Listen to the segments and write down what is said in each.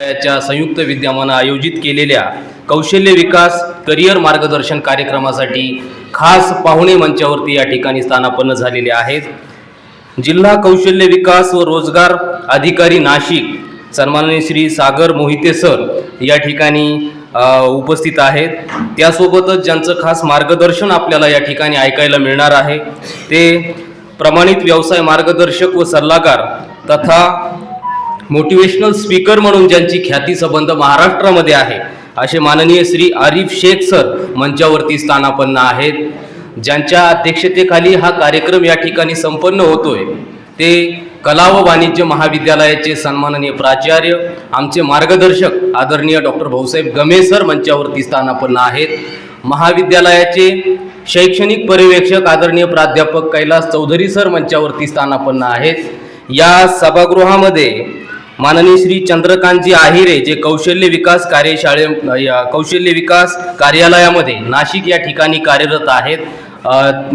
च्या संयुक्त विद्यमानं आयोजित केलेल्या कौशल्य विकास करिअर मार्गदर्शन कार्यक्रमासाठी खास पाहुणे मंचावरती या ठिकाणी स्थानापन्न झालेले आहेत. जिल्हा कौशल्य विकास व रोजगार अधिकारी नाशिक सन्माननीय श्री सागर मोहिते सर या ठिकाणी उपस्थित आहेत. त्यासोबतच ज्यांचं खास मार्गदर्शन आपल्याला या ठिकाणी ऐकायला मिळणार आहे ते प्रमाणित व्यवसाय मार्गदर्शक व सल्लागार तथा मोटिवेशनल स्पीकर म्हणून ज्यांची ख्याती संबंध महाराष्ट्रामध्ये आहे असे माननीय श्री आरिफ शेख सर मंचावरती स्थानापन्न आहेत. ज्यांच्या अध्यक्षतेखाली हा कार्यक्रम या ठिकाणी संपन्न होतोय ते कला व वाणिज्य महाविद्यालयाचे सन्माननीय प्राचार्य आमचे मार्गदर्शक आदरणीय डॉक्टर भाऊसाहेब गमे सर मंचावरती स्थानापन्न आहेत. महाविद्यालयाचे शैक्षणिक पर्यवेक्षक आदरणीय प्राध्यापक कैलास चौधरी सर मंचावरती स्थानापन्न आहेत. या सभागृहामध्ये माननीय श्री चंद्रकांतजी आहिरे जे कौशल्य विकास कार्यालयामध्ये नाशिक या ठिकाणी कार्यरत आहेत,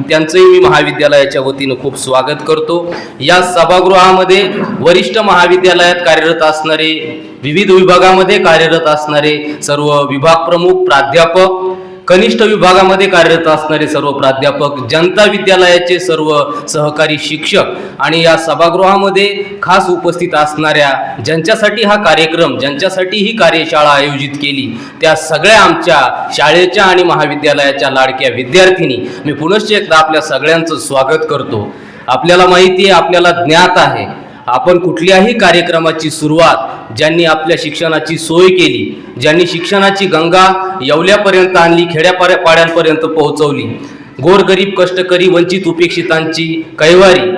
त्यांचंही मी महाविद्यालयाच्या वतीनं खूप स्वागत करतो. या सभागृहामध्ये वरिष्ठ महाविद्यालयात कार्यरत असणारे, विविध विभागामध्ये कार्यरत असणारे सर्व विभाग प्रमुख प्राध्यापक, कनिष्ठ विभागामध्ये कार्यरत असणारे सर्व प्राध्यापक, जनता विद्यालयाचे सर्व सहकारी शिक्षक आणि या सभागृहामध्ये खास उपस्थित असणाऱ्या ज्यांच्यासाठी हा कार्यक्रम, ज्यांच्यासाठी ही कार्यशाळा आयोजित केली त्या सगळ्या आमच्या शाळेच्या आणि महाविद्यालयाच्या लाडक्या विद्यार्थिनी मी पुनश्च एकदा आपल्या सगळ्यांचं स्वागत करतो. आपल्याला माहिती आहे, आपल्याला ज्ञात आहे, आपण कुठल्याही कार्यक्रमाची सुरुवात ज्यांनी आपल्या शिक्षणाची सोय केली, ज्यांनी शिक्षणाची गंगा येवल्यापर्यंत आणली, खेड्यापाड्यांपर्यंत पोहोचवली, गोरगरीब कष्टकरी वंचित उपेक्षितांची कैवारी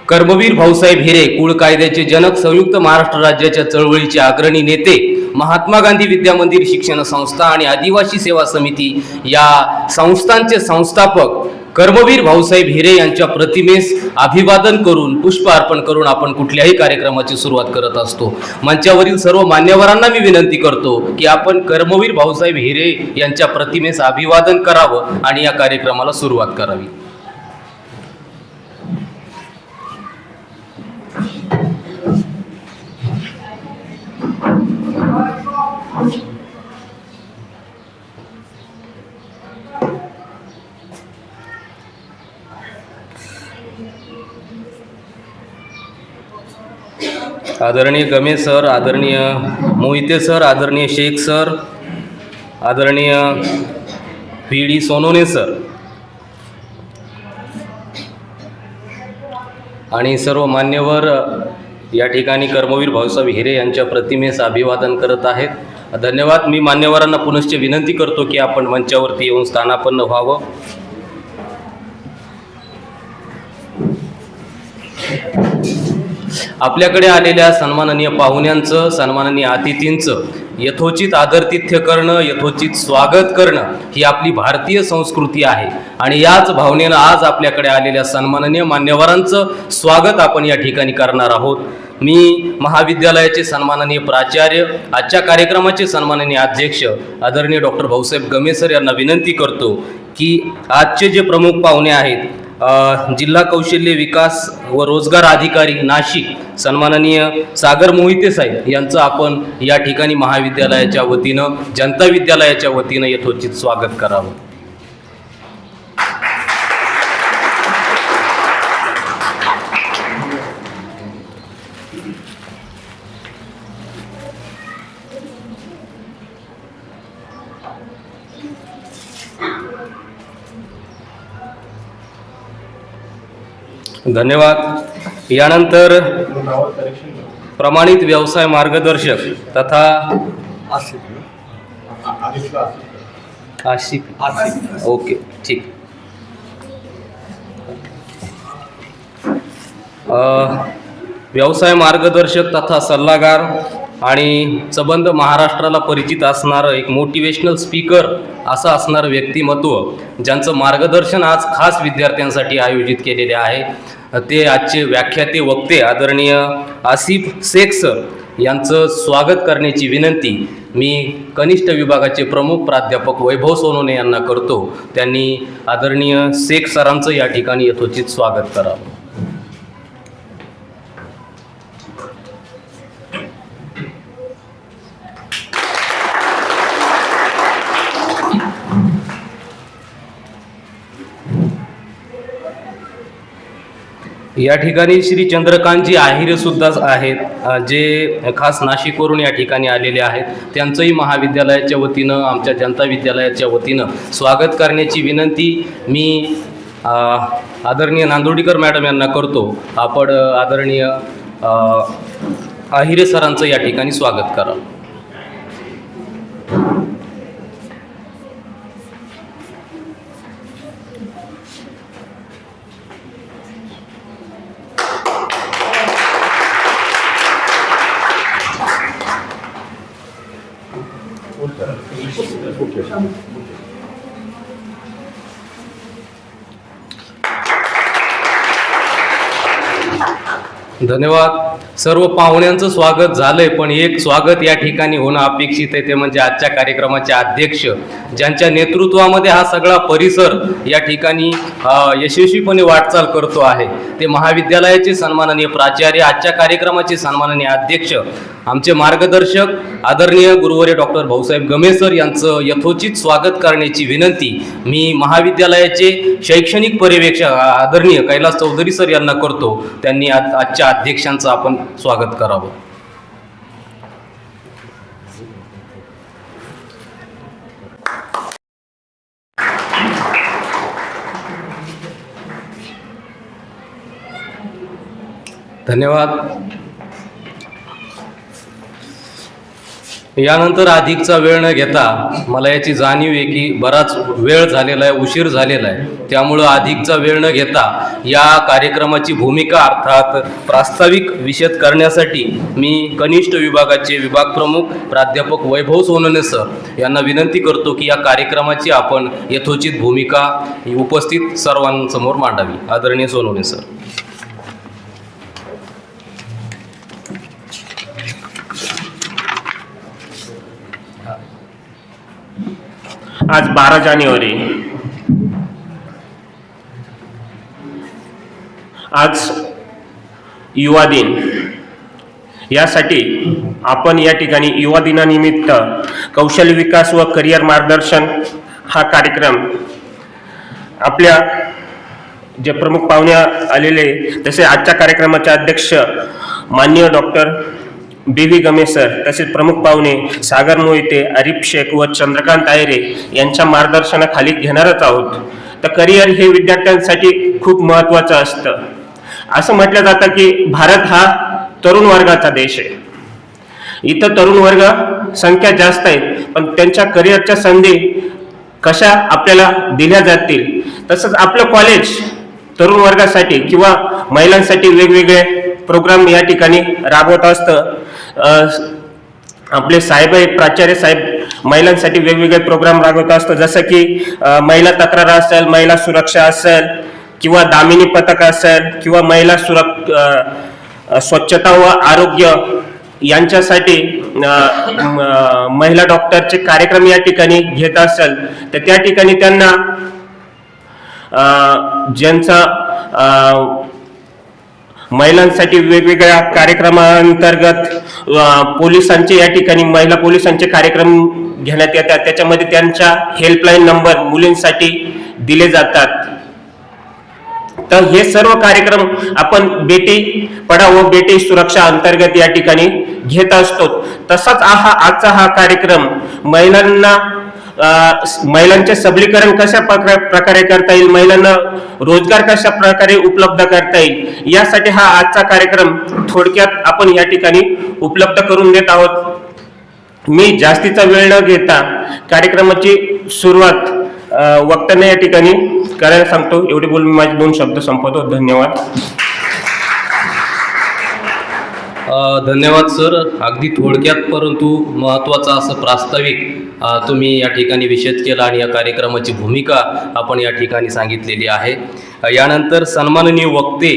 कर्मवीर भाऊसाहेब हिरे, कुळ कायद्याचे जनक, संयुक्त महाराष्ट्र राज्याच्या चळवळीचे अग्रणी नेते, महात्मा गांधी विद्यामंदिर शिक्षण संस्था आणि आदिवासी सेवा समिती या संस्थांचे संस्थापक कर्मवीर भाऊसाहेब हिरे यांच्या प्रतिमेस अभिवादन करून पुष्प अर्पण करून आपण कुठल्याही कार्यक्रमाची सुरुवात करत असतो. मंचावरील सर्व मान्यवरांना मी विनंती करतो की आपण कर्मवीर भाऊसाहेब हिरे यांच्या प्रतिमेस अभिवादन करावं आणि या कार्यक्रमाला सुरुवात करावी. आदरणीय गमे सर, आदरणीय मोहिते सर, आदरणीय शेख सर, आदरणीय पी.डी. सोनोने सर आणि सर्व मान्यवर या ठिकाणी कर्मवीर भाऊसाहेब हिरे यांच्या प्रतिमेस अभिवादन करत आहेत. धन्यवाद. मी मान्यवरांना पुनश्च विनंती करतो की आपण मंचावरती येऊन स्थानापन्न व्हावं. आपल्याकडे आलेल्या सन्माननीय पाहुण्यांचं, सन्माननीय अतिथींचं यथोचित आदरातिथ्य करणं, यथोचित स्वागत करणं ही आपली भारतीय संस्कृती आहे आणि याच भावनेनं आज आपल्याकडे आलेल्या सन्माननीय मान्यवरांचं स्वागत आपण या ठिकाणी करणार आहोत. मी महाविद्यालयाचे सन्माननीय प्राचार्य, आजच्या कार्यक्रमाचे सन्माननीय अध्यक्ष आदरणीय डॉक्टर भाऊसाहेब गमे सर यांना विनंती करतो की आजचे जे प्रमुख पाहुणे आहेत, जिल्हा कौशल्य विकास व रोजगार अधिकारी नाशिक सन्माननीय सागर मोहिते साहेब यांचं आपण या ठिकाणी महाविद्यालयाच्या वतीनं, जनता विद्यालयाच्या वतीनं यथोचित स्वागत करावं. धन्यवाद. यानंतर प्रमाणित व्यवसाय मार्गदर्शक तथा आशिफ ओके ठीक व्यवसाय मार्गदर्शक तथा सल्लागार आणि संबंध महाराष्ट्राला परिचित असणारं एक मोटिवेशनल स्पीकर असं असणारं व्यक्तिमत्व ज्यांचं मार्गदर्शन आज खास विद्यार्थ्यांसाठी आयोजित केलेले आहे ते आजचे व्याख्याते वक्ते आदरणीय आसिफ शेख सर यांचं स्वागत करण्याची विनंती मी कनिष्ठ विभागाचे प्रमुख प्राध्यापक वैभव सोनोने यांना करतो. त्यांनी आदरणीय शेख सरांचं या ठिकाणी यथोचित स्वागत करावं. या ठिकाणी श्री चंद्रकांतजी आहिरे सुद्धा आहेत, जे खास नाशिकवरून या ठिकाणी आलेले आहेत. त्यांचंही महाविद्यालयाच्या वतीनं, आमच्या जनता विद्यालयाच्या वतीनं स्वागत करण्याची विनंती मी आदरणीय नांदोडीकर मॅडम यांना करतो. आपण आदरणीय आहिरे सरांचं या ठिकाणी स्वागत करा. धन्यवाद. सर्व पाहुण्यांचं स्वागत झालंय, पण एक स्वागत या ठिकाणी होणं अपेक्षित आहे, ते म्हणजे आजच्या कार्यक्रमाचे अध्यक्ष, ज्यांच्या नेतृत्वामध्ये हा सगळा परिसर या ठिकाणी यशस्वीपणे वाटचाल करतो आहे, ते महाविद्यालयाचे सन्माननीय प्राचार्य, आजच्या कार्यक्रमाचे सन्माननीय अध्यक्ष, आमचे मार्गदर्शक आदरणीय गुरुवर्य डॉक्टर भाऊसाहेब गमे सर यांचं यथोचित स्वागत करण्याची विनंती मी महाविद्यालयाचे शैक्षणिक पर्यवेक्षक आदरणीय कैलास चौधरी सर यांना करतो. त्यांनी आजच्या अध्यक्षांचं आपण स्वागत करावं. धन्यवाद. यानंतर अधिकचा वेळ न घेता, मला याची जाणीव आहे की बराच वेळ झालेला आहे, उशीर झालेला आहे, त्यामुळं अधिकचा वेळ न घेता या कार्यक्रमाची भूमिका अर्थात प्रास्ताविक विशद करण्यासाठी मी कनिष्ठ विभागाचे विभाग प्रमुख प्राध्यापक वैभव सोनवणे सर यांना विनंती करतो की या कार्यक्रमाची आपण यथोचित भूमिका उपस्थित सर्वांसमोर मांडावी. आदरणीय सोनवणे सर. आज 12 जानेवारी, आज युवा दिन. यासाठी आपण या ठिकाणी युवा दिनानिमित्त कौशल्य विकास व करिअर मार्गदर्शन हा कार्यक्रम आपल्या जे प्रमुख पाहुणे आलेले, तसे आजच्या कार्यक्रमाचे अध्यक्ष माननीय डॉक्टर बी.व्ही. गमे सर, तसेच प्रमुख पाहुणे सागर मोहिते, अरिफ शेख व चंद्रकांत आहिरे यांच्या मार्गदर्शनाखाली घेणारच आहोत. तर करिअर हे विद्यार्थ्यांसाठी खूप महत्त्वाचं असतं. असं म्हटलं जातं की भारत हा तरुण वर्गाचा देश आहे. इथं तरुण वर्ग संख्या जास्त आहेत, पण त्यांच्या करिअरच्या संधी कशा आपल्याला दिल्या जातील, तसंच आपलं कॉलेज तरुण वर्गासाठी किंवा महिलांसाठी वेगवेगळे प्रोग्राम या ठिकाणी राबवत असतं. आपले साहेब आहेत, प्राचार्य साहेब महिलांसाठी वेगवेगळे प्रोग्राम राबवत असतं, जसं की महिला तक्रार असेल, महिला सुरक्षा असेल, किंवा दामिनी पथक असेल, किंवा महिला स्वच्छता व आरोग्य यांच्यासाठी महिला डॉक्टरचे कार्यक्रम या ठिकाणी घेत असेल, तर त्या ठिकाणी त्यांना ज्यांचा महिलांसाठी वेगवेगळ्या कार्यक्रमांतर्गत पोलिसांचे या ठिकाणी महिला पोलिसांचे कार्यक्रम घेण्यात येतात. त्याच्यामध्ये त्यांच्या हेल्पलाईन नंबर मुलींसाठी दिले जातात. तर हे सर्व कार्यक्रम आपण बेटी पढाओ बेटी सुरक्षा अंतर्गत या ठिकाणी घेत असतो. तसाच आजचा हा कार्यक्रम महिलांचे सबलीकरण कशा प्रकारे करता येईल, महिलांना रोजगार कशा प्रकारे उपलब्ध करता येईल, यासाठी हा आजचा कार्यक्रम थोडक्यात आपण या ठिकाणी उपलब्ध करून देत आहोत. मी जास्तीचा वेळ न घेता कार्यक्रमाची सुरुवात वक्त्यांना या ठिकाणी करायला सांगतो. एवढे बोलून मी माझे 2 शब्द संपवतो. धन्यवाद. धन्यवाद सर. अगदी थोडक्यात परंतु महत्त्वाचा असं प्रास्ताविक तुम्ही या ठिकाणी विशद केला आणि या कार्यक्रमाची भूमिका आपण या ठिकाणी सांगितलेली आहे. यानंतर सन्माननीय वक्ते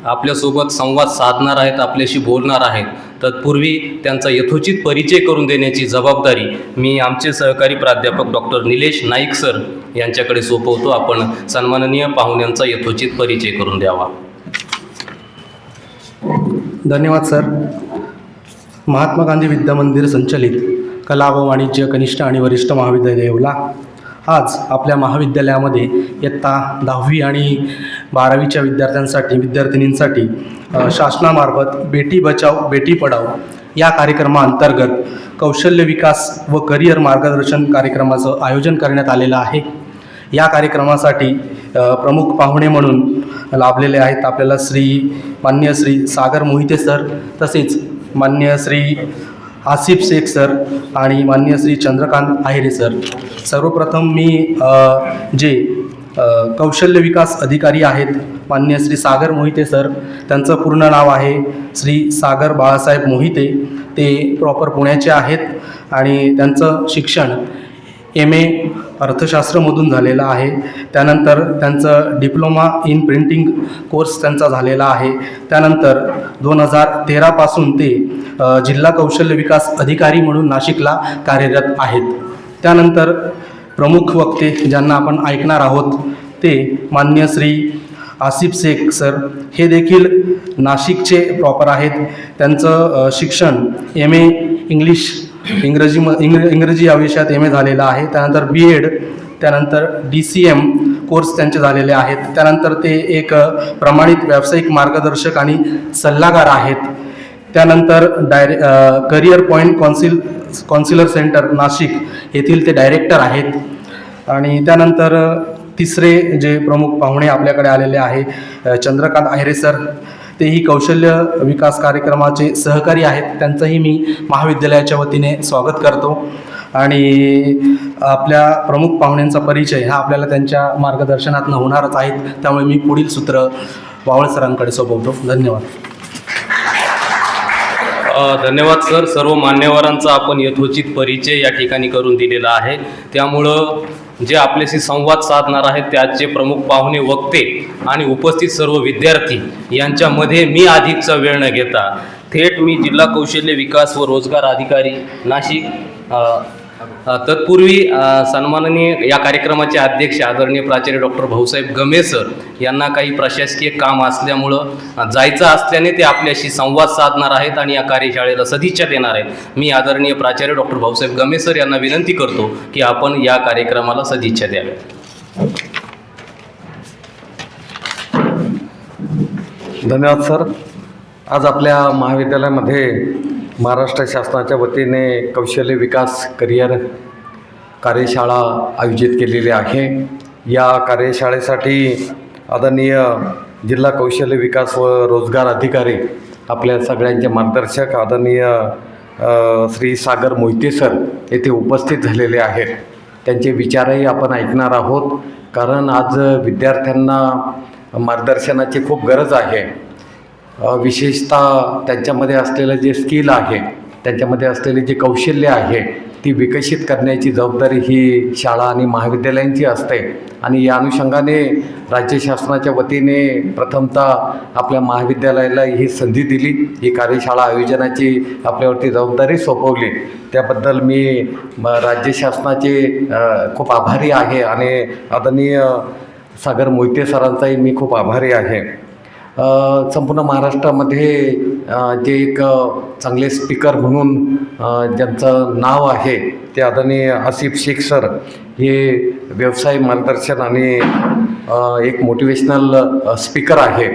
आपल्यासोबत संवाद साधणार आहेत, आपल्याशी बोलणार आहेत. तत्पूर्वी त्यांचा यथोचित परिचय करून देण्याची जबाबदारी मी आमचे सहकारी प्राध्यापक डॉक्टर निलेश नाईक सर यांच्याकडे सोपवतो. आपण सन्माननीय पाहुण्यांचा यथोचित परिचय करून द्यावा. धन्यवाद सर. महात्मा गांधी विद्यामंदिर संचलित कला व वाणिज्य कनिष्ठ आणि वरिष्ठ महाविद्यालय येवला आज आपल्या महाविद्यालयामध्ये इयत्ता 10वी आणि 12वीच्या विद्यार्थिनींसाठी शासनामार्फत बेटी बचाव बेटी पढाओ या कार्यक्रमाअंतर्गत कौशल्य विकास व करिअर मार्गदर्शन कार्यक्रमाचं आयोजन करण्यात आलेलं आहे. या कार्यक्रमासाठी प्रमुख पाहुणे म्हणून लाभलेले आहेत आपल्याला माननीय श्री सागर मोहिते सर, तसेच माननीय श्री आसिफ शेख सर आणि माननीय श्री चंद्रकांत आहेरे सर. सर्वप्रथम मी जे कौशल्य विकास अधिकारी आहेत माननीय श्री सागर मोहिते सर, त्यांचं पूर्ण नाव आहे श्री सागर बाळासाहेब मोहिते. ते प्रॉपर पुण्याचे आहेत आणि त्यांचं शिक्षण MA अर्थशास्त्रमधून झालेलं आहे. त्यानंतर त्यांचं डिप्लोमा इन प्रिंटिंग कोर्स त्यांचा झालेला आहे. त्यानंतर 2013 पासून ते जिल्हा कौशल्य विकास अधिकारी म्हणून नाशिकला कार्यरत आहेत. त्यानंतर प्रमुख वक्ते ज्यांना आपण ऐकणार आहोत ते माननीय श्री आसिफ शेख सर. हे देखील नाशिकचे प्रॉपर आहेत. त्यांचं शिक्षण MA इंग्रजी या विषयात MA झालेलं आहे. त्यानंतर BEd, त्यानंतर DCM कोर्स त्यांचे झालेले आहेत. त्यानंतर ते एक प्रमाणित व्यावसायिक मार्गदर्शक आणि सल्लागार आहेत. त्यानंतर career point concealer centre Nashik येथील ते डायरेक्टर आहेत. आणि त्यानंतर तिसरे जे प्रमुख पाहुणे आपल्याकडे आलेले आहे चंद्रकांत आहेरे सर. तेही कौशल्य विकास कार्यक्रमाचे सहकारी आहेत. त्यांचंही मी महाविद्यालयाच्या वतीने स्वागत करतो. आणि आपल्या प्रमुख पाहुण्यांचा परिचय हा आपल्याला त्यांच्या मार्गदर्शनातून होणारच आहेत. त्यामुळे मी पुढील सूत्र वावळ सरांकडे सोपवतो. धन्यवाद. धन्यवाद सर. सर्व मान्यवरांचा आपण यथोचित परिचय या ठिकाणी करून दिलेला आहे. त्यामुळं जे आपल्याशी संवाद साधणार आहेत त्याचे प्रमुख पाहुणे, वक्ते आणि उपस्थित सर्व विद्यार्थी यांच्यामध्ये मी अधिकचा वेळ न घेता थेट मी जिल्हा कौशल्य विकास व रोजगार अधिकारी नाशिक तत्पूर्वी सन्माननीय या कार्यक्रमाचे अध्यक्ष आदरणीय प्राचार्य डॉक्टर भाऊसाहेब गमे सर यांना काही प्रशासकीय काम असल्यामुळं जायचं असल्याने ते आपल्याशी संवाद साधणार आहेत आणि या कार्यशाळेला सदिच्छा देणार आहेत. मी आदरणीय प्राचार्य डॉक्टर भाऊसाहेब गमे सर यांना विनंती करतो की आपण या कार्यक्रमाला सदिच्छा द्याव्या. धन्यवाद सर. आज आपल्या महाविद्यालयामध्ये महाराष्ट्र शासनाच्या वतीने कौशल्य विकास करिअर कार्यशाळा आयोजित केलेली आहे. या कार्यशाळेसाठी आदरणीय जिल्हा कौशल्य विकास व रोजगार अधिकारी आपल्या सगळ्यांचे मार्गदर्शक आदरणीय श्री सागर मोहिते सर येथे उपस्थित झालेले आहेत. त्यांचे विचारही आपण ऐकणार आहोत, कारण आज विद्यार्थ्यांना मार्गदर्शनाची खूप गरज आहे. विशेषतः त्यांच्यामध्ये असलेलं जे स्किल आहे, त्यांच्यामध्ये असलेले जे कौशल्य आहे ती विकसित करण्याची जबाबदारी ही शाळा आणि महाविद्यालयांची असते. आणि या अनुषंगाने राज्य शासनाच्या वतीने प्रथमतः आपल्या महाविद्यालयाला ही संधी दिली, ही कार्यशाळा आयोजनाची आपल्यावरती जबाबदारी सोपवली. त्याबद्दल मी राज्य शासनाचे खूप आभारी आहे आणि आदरणीय सागर मोहिते सरांचाही मी खूप आभारी आहे. संपूर्ण महाराष्ट्रामध्ये जे एक चांगले स्पीकर म्हणून ज्यांचं नाव आहे ते आदरणीय आसिफ शेख सर, हे व्यवसाय मार्गदर्शन आणि एक मोटिवेशनल स्पीकर आहे.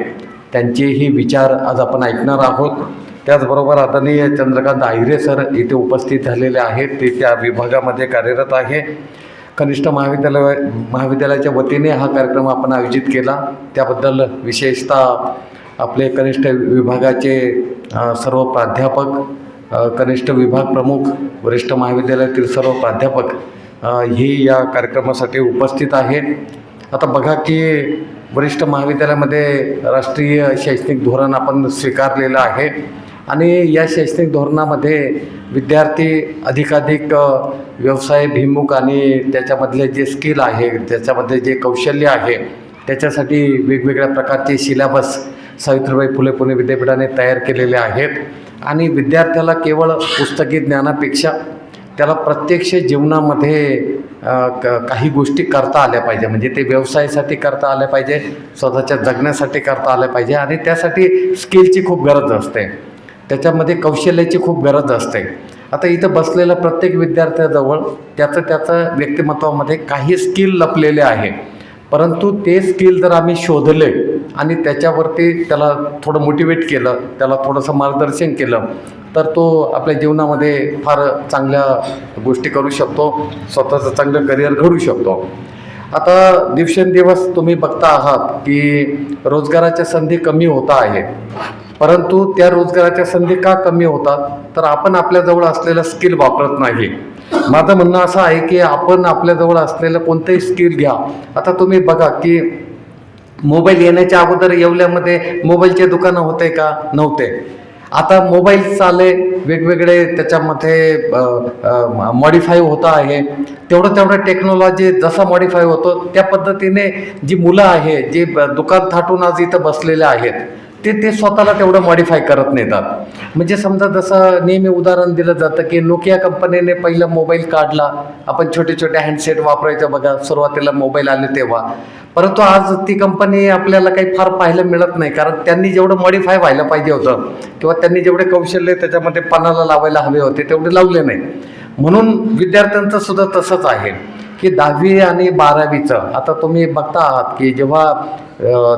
त्यांचेही विचार आज आपण ऐकणार आहोत. त्याचबरोबर आदरणीय चंद्रकांत आहेरे सर इथे उपस्थित झालेले आहेत. ते त्या विभागामध्ये कार्यरत आहे. कनिष्ठ महाविद्यालयाच्या वतीने हा कार्यक्रम आपण आयोजित केला, त्याबद्दल विशेषतः आपले कनिष्ठ विभागाचे सर्व प्राध्यापक, कनिष्ठ विभाग प्रमुख, वरिष्ठ महाविद्यालयातील सर्व प्राध्यापक हे या कार्यक्रमासाठी उपस्थित आहेत. आता बघा की वरिष्ठ महाविद्यालयामध्ये राष्ट्रीय शैक्षणिक धोरण आपण स्वीकारलेलं आहे आणि या शैक्षणिक धोरणामध्ये विद्यार्थी अधिकाधिक व्यवसायभिमुख आणि त्याच्यामधले जे स्किल आहे, त्याच्यामध्ये जे कौशल्य आहे, त्याच्यासाठी वेगवेगळ्या प्रकारचे सिलॅबस सावित्रीबाई फुले पुणे विद्यापीठाने तयार केलेले आहेत. आणि विद्यार्थ्याला केवळ पुस्तकी ज्ञानापेक्षा त्याला प्रत्यक्ष जीवनामध्ये काही गोष्टी करता आल्या पाहिजे. म्हणजे ते व्यवसायासाठी करता आल्या पाहिजे, स्वतःच्या जगण्यासाठी करता आल्या पाहिजे आणि त्यासाठी स्किलची खूप गरज असते, त्याच्यामध्ये कौशल्याची खूप गरज असते. आता इथं बसलेल्या प्रत्येक विद्यार्थ्याजवळ त्याचं व्यक्तिमत्वामध्ये काही स्किल लपलेले आहे, परंतु ते स्किल जर आम्ही शोधले आणि त्याच्यावरती त्याला थोडं मोटिवेट केलं, त्याला थोडंसं मार्गदर्शन केलं, तर तो आपल्या जीवनामध्ये फार चांगल्या गोष्टी करू शकतो, स्वतःचं चांगलं करिअर घडू शकतो. आता दिवसेंदिवस तुम्ही बघता आहात की रोजगाराच्या संधी कमी होत आहे, परंतु त्या रोजगाराच्या संधी का कमी होतात, तर आपण आपल्याजवळ असलेलं स्किल वापरत नाही. माझं म्हणणं असं आहे की आपण आपल्याजवळ असलेलं कोणतंही स्किल घ्या. आता तुम्ही बघा की मोबाईल येण्याच्या अगोदर येवल्यामध्ये मोबाईलचे दुकानं होते का? नव्हते. आता मोबाईल्स आले, वेगवेगळे त्याच्यामध्ये मॉडिफाय होतं आहे. तेवढं टेक्नॉलॉजी जसा मॉडिफाय होतो त्या पद्धतीने जी मुलं आहे, जे दुकान थाटून आज इथं बसलेले आहेत, ते स्वतःला तेवढं मॉडिफाय करत नेतात. म्हणजे समजा जसं नेहमी उदाहरण दिलं जातं की नोकिया कंपनीने पहिला मोबाईल काढला, आपण छोटे छोटे हँडसेट वापरायचं बघा, सुरुवातीला मोबाईल आले तेव्हा. परंतु आज ती कंपनी आपल्याला काही फार पाहायला मिळत नाही, कारण त्यांनी जेवढं मॉडिफाय व्हायला पाहिजे होतं किंवा त्यांनी जेवढे कौशल्य त्याच्यामध्ये पणाला लावायला हवे होते तेवढे लावले नाही. म्हणून विद्यार्थ्यांचं सुद्धा तसंच आहे की 10वी आणि 12वीचं आता तुम्ही बघता आहात की जेव्हा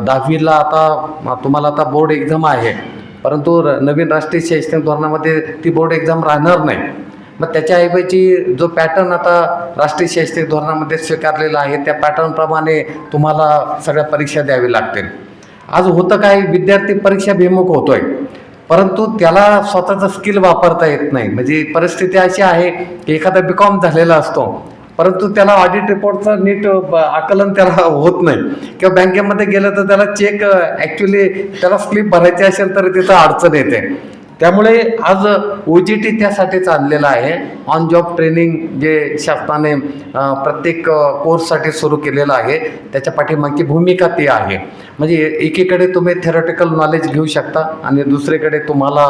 10वीला आता तुम्हाला आता बोर्ड एक्झाम आहे, परंतु नवीन राष्ट्रीय शैक्षणिक धोरणामध्ये ती बोर्ड एक्झाम राहणार नाही. मग त्याच्याऐवजी जो पॅटर्न आता राष्ट्रीय शैक्षणिक धोरणामध्ये स्वीकारलेला आहे त्या पॅटर्नप्रमाणे तुम्हाला सगळ्या परीक्षा द्यावी लागतील. आज होतं काय, विद्यार्थी परीक्षाभिमुख होतोय, परंतु त्याला स्वतःचं स्किल वापरता येत नाही. म्हणजे परिस्थिती अशी आहे की एखादा BCom झालेला असतो, परंतु त्याला ऑडिट रिपोर्टचं नीट आकलन त्याला होत नाही, किंवा बँकेमध्ये गेलं तर त्याला चेक ॲक्च्युली त्याला स्लिप भरायची असेल तर तिथं अडचण येते. त्यामुळे आज OJT त्यासाठीच आणलेलं आहे. ऑन जॉब ट्रेनिंग जे शासनाने प्रत्येक कोर्ससाठी सुरू केलेलं आहे, त्याच्या पाठीमागची भूमिका ती आहे. म्हणजे एकीकडे तुम्ही थेरॉटिकल नॉलेज घेऊ शकता आणि दुसरीकडे तुम्हाला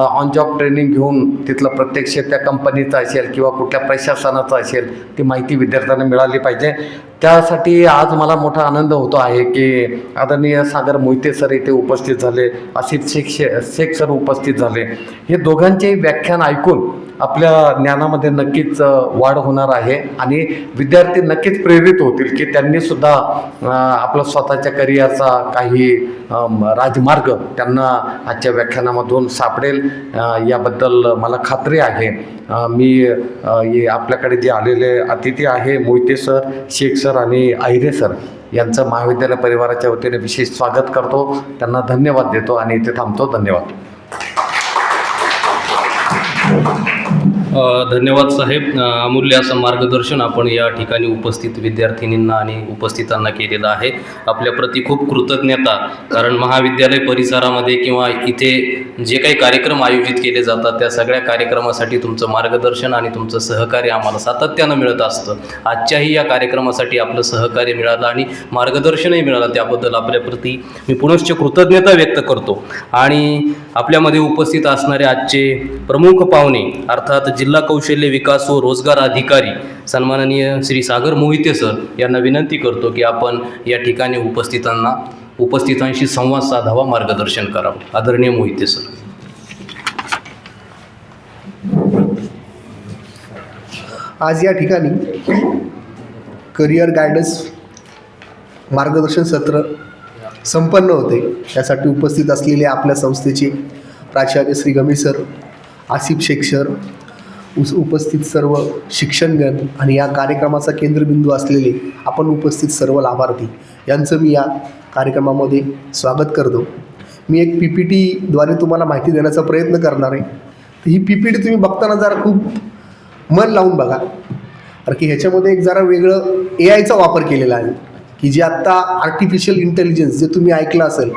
ऑन जॉब ट्रेनिंग घेऊन तिथलं प्रत्यक्ष त्या कंपनीचं असेल किंवा कुठल्या प्रशासनाचं असेल ती माहिती विद्यार्थ्यांना मिळाली पाहिजे. त्यासाठी आज मला मोठा आनंद होतो आहे की आदरणीय सागर मोहिते सर इथे उपस्थित झाले, आसिफ शेख सर उपस्थित झाले. हे दोघांचे व्याख्यान ऐकून आपल्या ज्ञानामध्ये नक्कीच वाढ होणार आहे आणि विद्यार्थी नक्कीच प्रेरित होतील की त्यांनी सुद्धा आपला स्वतःच्या करिअरचा काही राजमार्ग त्यांना आजच्या व्याख्यानामधून सापडेल याबद्दल मला खात्री आहे. मी आपल्याकडे जे आलेले अतिथी आहे मोहिते सर, शेख सर आणि आहिरे सर यांचं महाविद्यालय परिवाराच्या वतीने विशेष स्वागत करतो, त्यांना धन्यवाद देतो आणि इथे थांबतो. धन्यवाद. धन्यवाद साहेब. अमूल्य असं मार्गदर्शन आपण या ठिकाणी उपस्थित विद्यार्थिनींना आणि उपस्थितांना केलेलं आहे. आपल्याप्रती खूप कृतज्ञता, कारण महाविद्यालय परिसरामध्ये किंवा इथे जे काही कार्यक्रम आयोजित केले जातात त्या सगळ्या कार्यक्रमासाठी तुमचं मार्गदर्शन आणि तुमचं सहकार्य आम्हाला सातत्यानं मिळत असतं. आजच्याही या कार्यक्रमासाठी आपलं सहकार्य मिळालं आणि मार्गदर्शनही मिळालं, त्याबद्दल आपल्याप्रती मी पुनश्च कृतज्ञता व्यक्त करतो. आणि आपल्यामध्ये उपस्थित असणारे आजचे प्रमुख पाहुणे अर्थात जिल्हा कौशल्य विकास व रोजगार अधिकारी सन्माननीय श्री सागर मोहिते सर यांना विनंती करतो की आपण या ठिकाणी उपस्थितांशी संवाद साधावा, मार्गदर्शन करावं. आदरणीय मोहिते सर. आज या ठिकाणी करिअर गायडन्स मार्गदर्शन सत्र संपन्न होते. त्यासाठी उपस्थित असलेले आपल्या संस्थेचे प्राचार्य श्री गमेश सर, आसिफ शेख सर, उपस्थित सर्व शिक्षणगण आणि या कार्यक्रमाचा केंद्रबिंदू असलेले आपण उपस्थित सर्व लाभार्थी यांचं मी या कार्यक्रमामध्ये स्वागत करतो. मी एक PPTद्वारे तुम्हाला माहिती देण्याचा प्रयत्न करणार आहे. तर ही PPT तुम्ही बघताना जरा खूप मन लावून बघा, कारण की ह्याच्यामध्ये एक जरा वेगळं AIचा वापर केलेला आहे की जे आत्ता आर्टिफिशियल इंटेलिजन्स जे तुम्ही ऐकलं असेल,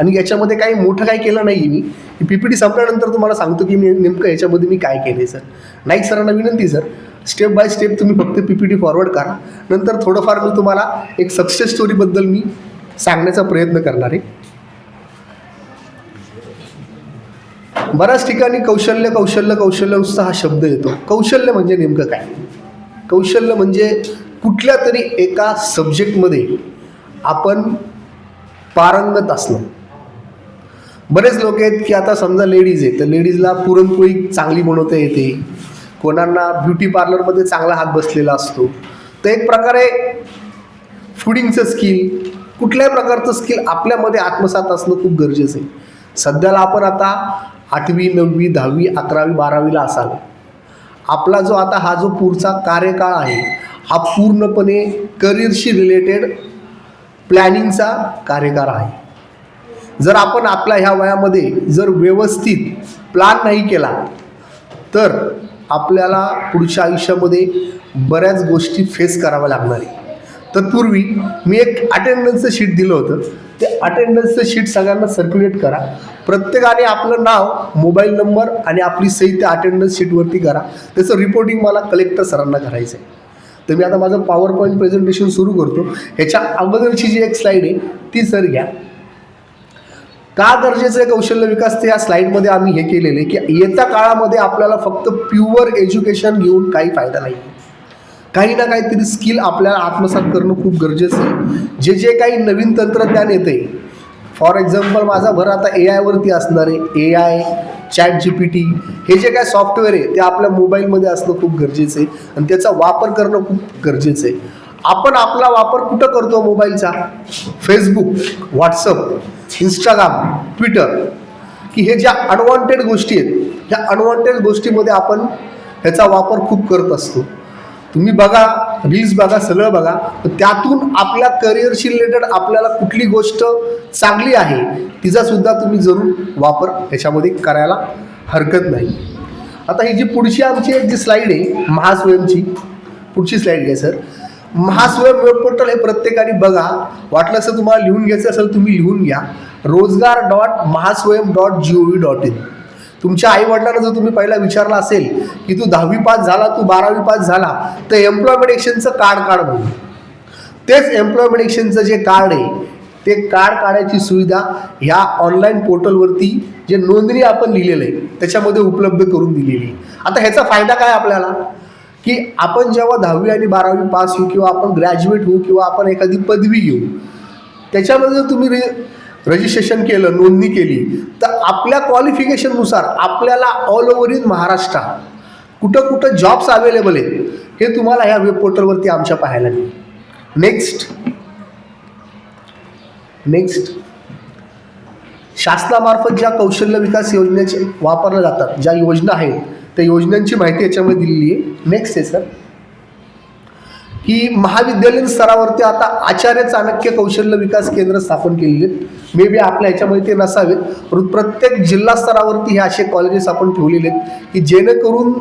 आणि याच्यामध्ये काही मोठं काही केलं नाही. मी ही PPT संपल्यानंतर तुम्हाला सांगतो की मी नेमकं ह्याच्यामध्ये मी काय केलं आहे. सर नाईक सरांना विनंती, सर स्टेप बाय स्टेप तुम्ही फक्त PPT फॉरवर्ड करा, नंतर थोडंफार मी तुम्हाला एक सक्सेस स्टोरीबद्दल मी सांगण्याचा प्रयत्न करणार आहे. बऱ्याच ठिकाणी कौशल्य कौशल्य कौशल्य नुसता हा शब्द येतो. कौशल्य म्हणजे नेमकं काय? कौशल्य म्हणजे कुठल्या तरी एका सब्जेक्टमध्ये आपण पारंगत असणं. बरेच लोक आहेत की आता समजा लेडीज आहे तर लेडीजला पुरणपोळी चांगली बनवता येते, कोणांना ब्युटी पार्लरमध्ये चांगला हात बसलेला असतो. तर एक प्रकारे फुडिंगचं स्किल, कुठल्याही प्रकारचं स्किल आपल्यामध्ये आत्मसात असणं खूप गरजेचं आहे. सध्याला आपण आता 8वी 9वी 10वी 11वी 12वीला असाल. आपला जो आता हा जो पुढचा कार्यकाळ आहे हा पूर्णपणे करिअरशी रिलेटेड प्लॅनिंगचा कार्यकाळ आहे. जर आपण आपल्या ह्या वयामध्ये जर व्यवस्थित प्लॅन नाही केला तर आपल्याला पुढच्या आयुष्यामध्ये बऱ्याच गोष्टी फेस कराव्या लागणार आहे. तत्पूर्वी मी एक अटेंडन्सचं शीट दिलं होतं, ते अटेंडन्सचं शीट सगळ्यांना सर्क्युलेट करा. प्रत्येकाने आपलं नाव, मोबाईल नंबर आणि आपली सही त्या अटेंडन्स शीटवरती करा. त्याचं रिपोर्टिंग मला कलेक्टर सरांना करायचं आहे. तर मी आता माझं पॉवर पॉईंट प्रेझेंटेशन सुरू करतो. ह्याच्या अगोदरची जी एक स्लाईड आहे ती सर घ्या. का गरजेचं आहे कौशल्य विकास ते या स्लाईडमध्ये आम्ही हे केलेलं आहे की येत्या काळामध्ये आपल्याला फक्त प्युअर एज्युकेशन घेऊन काही फायदा नाही. काही ना काहीतरी स्किल आपल्याला आत्मसात करणं खूप गरजेचं आहे. जे काही नवीन तंत्रज्ञान येतं आहे, फॉर एक्झाम्पल माझा भर आता AI वरती असणार आहे. AI, ChatGPT हे जे काय सॉफ्टवेअर आहे ते आपल्या मोबाईलमध्ये असणं खूप गरजेचं आहे आणि त्याचा वापर करणं खूप गरजेचं आहे. आपण आपला वापर कुठं करतो मोबाईलचा? फेसबुक, व्हॉट्सअप, इंस्टाग्राम, ट्विटर, की हे ज्या अनवॉन्टेड गोष्टी आहेत ह्या अनवॉन्टेड गोष्टीमध्ये आपण ह्याचा वापर खूप करत असतो. तुम्ही बघा, रील्स बघा, सगळं बघा, त्यातून आपल्या करिअरशी रिलेटेड आपल्याला कुठली गोष्ट चांगली आहे तिचासुद्धा तुम्ही जरूर वापर ह्याच्यामध्ये करायला हरकत नाही. आता ही जी पुढची आमची एक जी स्लाईड आहे महास्वयंची, पुढची स्लाईड घ्या सर. महास्वयं वेब पोर्टल हे प्रत्येकाने बघा. वाटलं असं तुम्हाला लिहून घ्यायचं असेल तुम्ही लिहून घ्या. rozgar.mahaswayam.gov.in. तुमच्या आईवडिलांना जर तुम्ही पहिला विचारला असेल की तू 10वी पास झाला, तू 12वी पास झाला, तर एम्प्लॉयमेंट एक्सचेंजचं कार्ड काढ म्हणून. तेच एम्प्लॉयमेंट एक्सचेंजचं जे कार्ड आहे ते कार्ड काढायची सुविधा ह्या ऑनलाईन पोर्टलवरती जे नोंदणी आपण लिहिलेलं आहे त्याच्यामध्ये उपलब्ध करून दिलेली आहे. आता ह्याचा फायदा काय आपल्याला की आपण जेव्हा 10वी आणि 12वी पास होऊ किंवा आपण ग्रॅज्युएट होऊ किंवा आपण एखादी पदवी घेऊ, त्याच्यामध्ये जर तुम्ही रजिस्ट्रेशन केलं, नोंदणी केली, तर आपल्या क्वालिफिकेशननुसार आपल्याला ऑल ओव्हर इन महाराष्ट्र कुठं कुठं जॉब्स अवेलेबल आहेत हे तुम्हाला ह्या वेब पोर्टलवरती आमच्या पाहायला मिळेल. नेक्स्ट शासनामार्फत ज्या कौशल्य विकास योजनेचे वापरल्या जातात, ज्या योजना आहेत त्या योजनांची माहिती याच्यामध्ये दिलेली आहे. नेक्स्ट आहे सर की महाविद्यालयीन स्तरावरती आता आचार्य चाणक्य कौशल्य विकास केंद्र स्थापन केलेले आहेत. मे बी आपल्या ह्याच्यामध्ये ते नसावेत, परंतु प्रत्येक जिल्हा स्तरावरती हे असे कॉलेजेस आपण ठेवलेले आहेत की जेणेकरून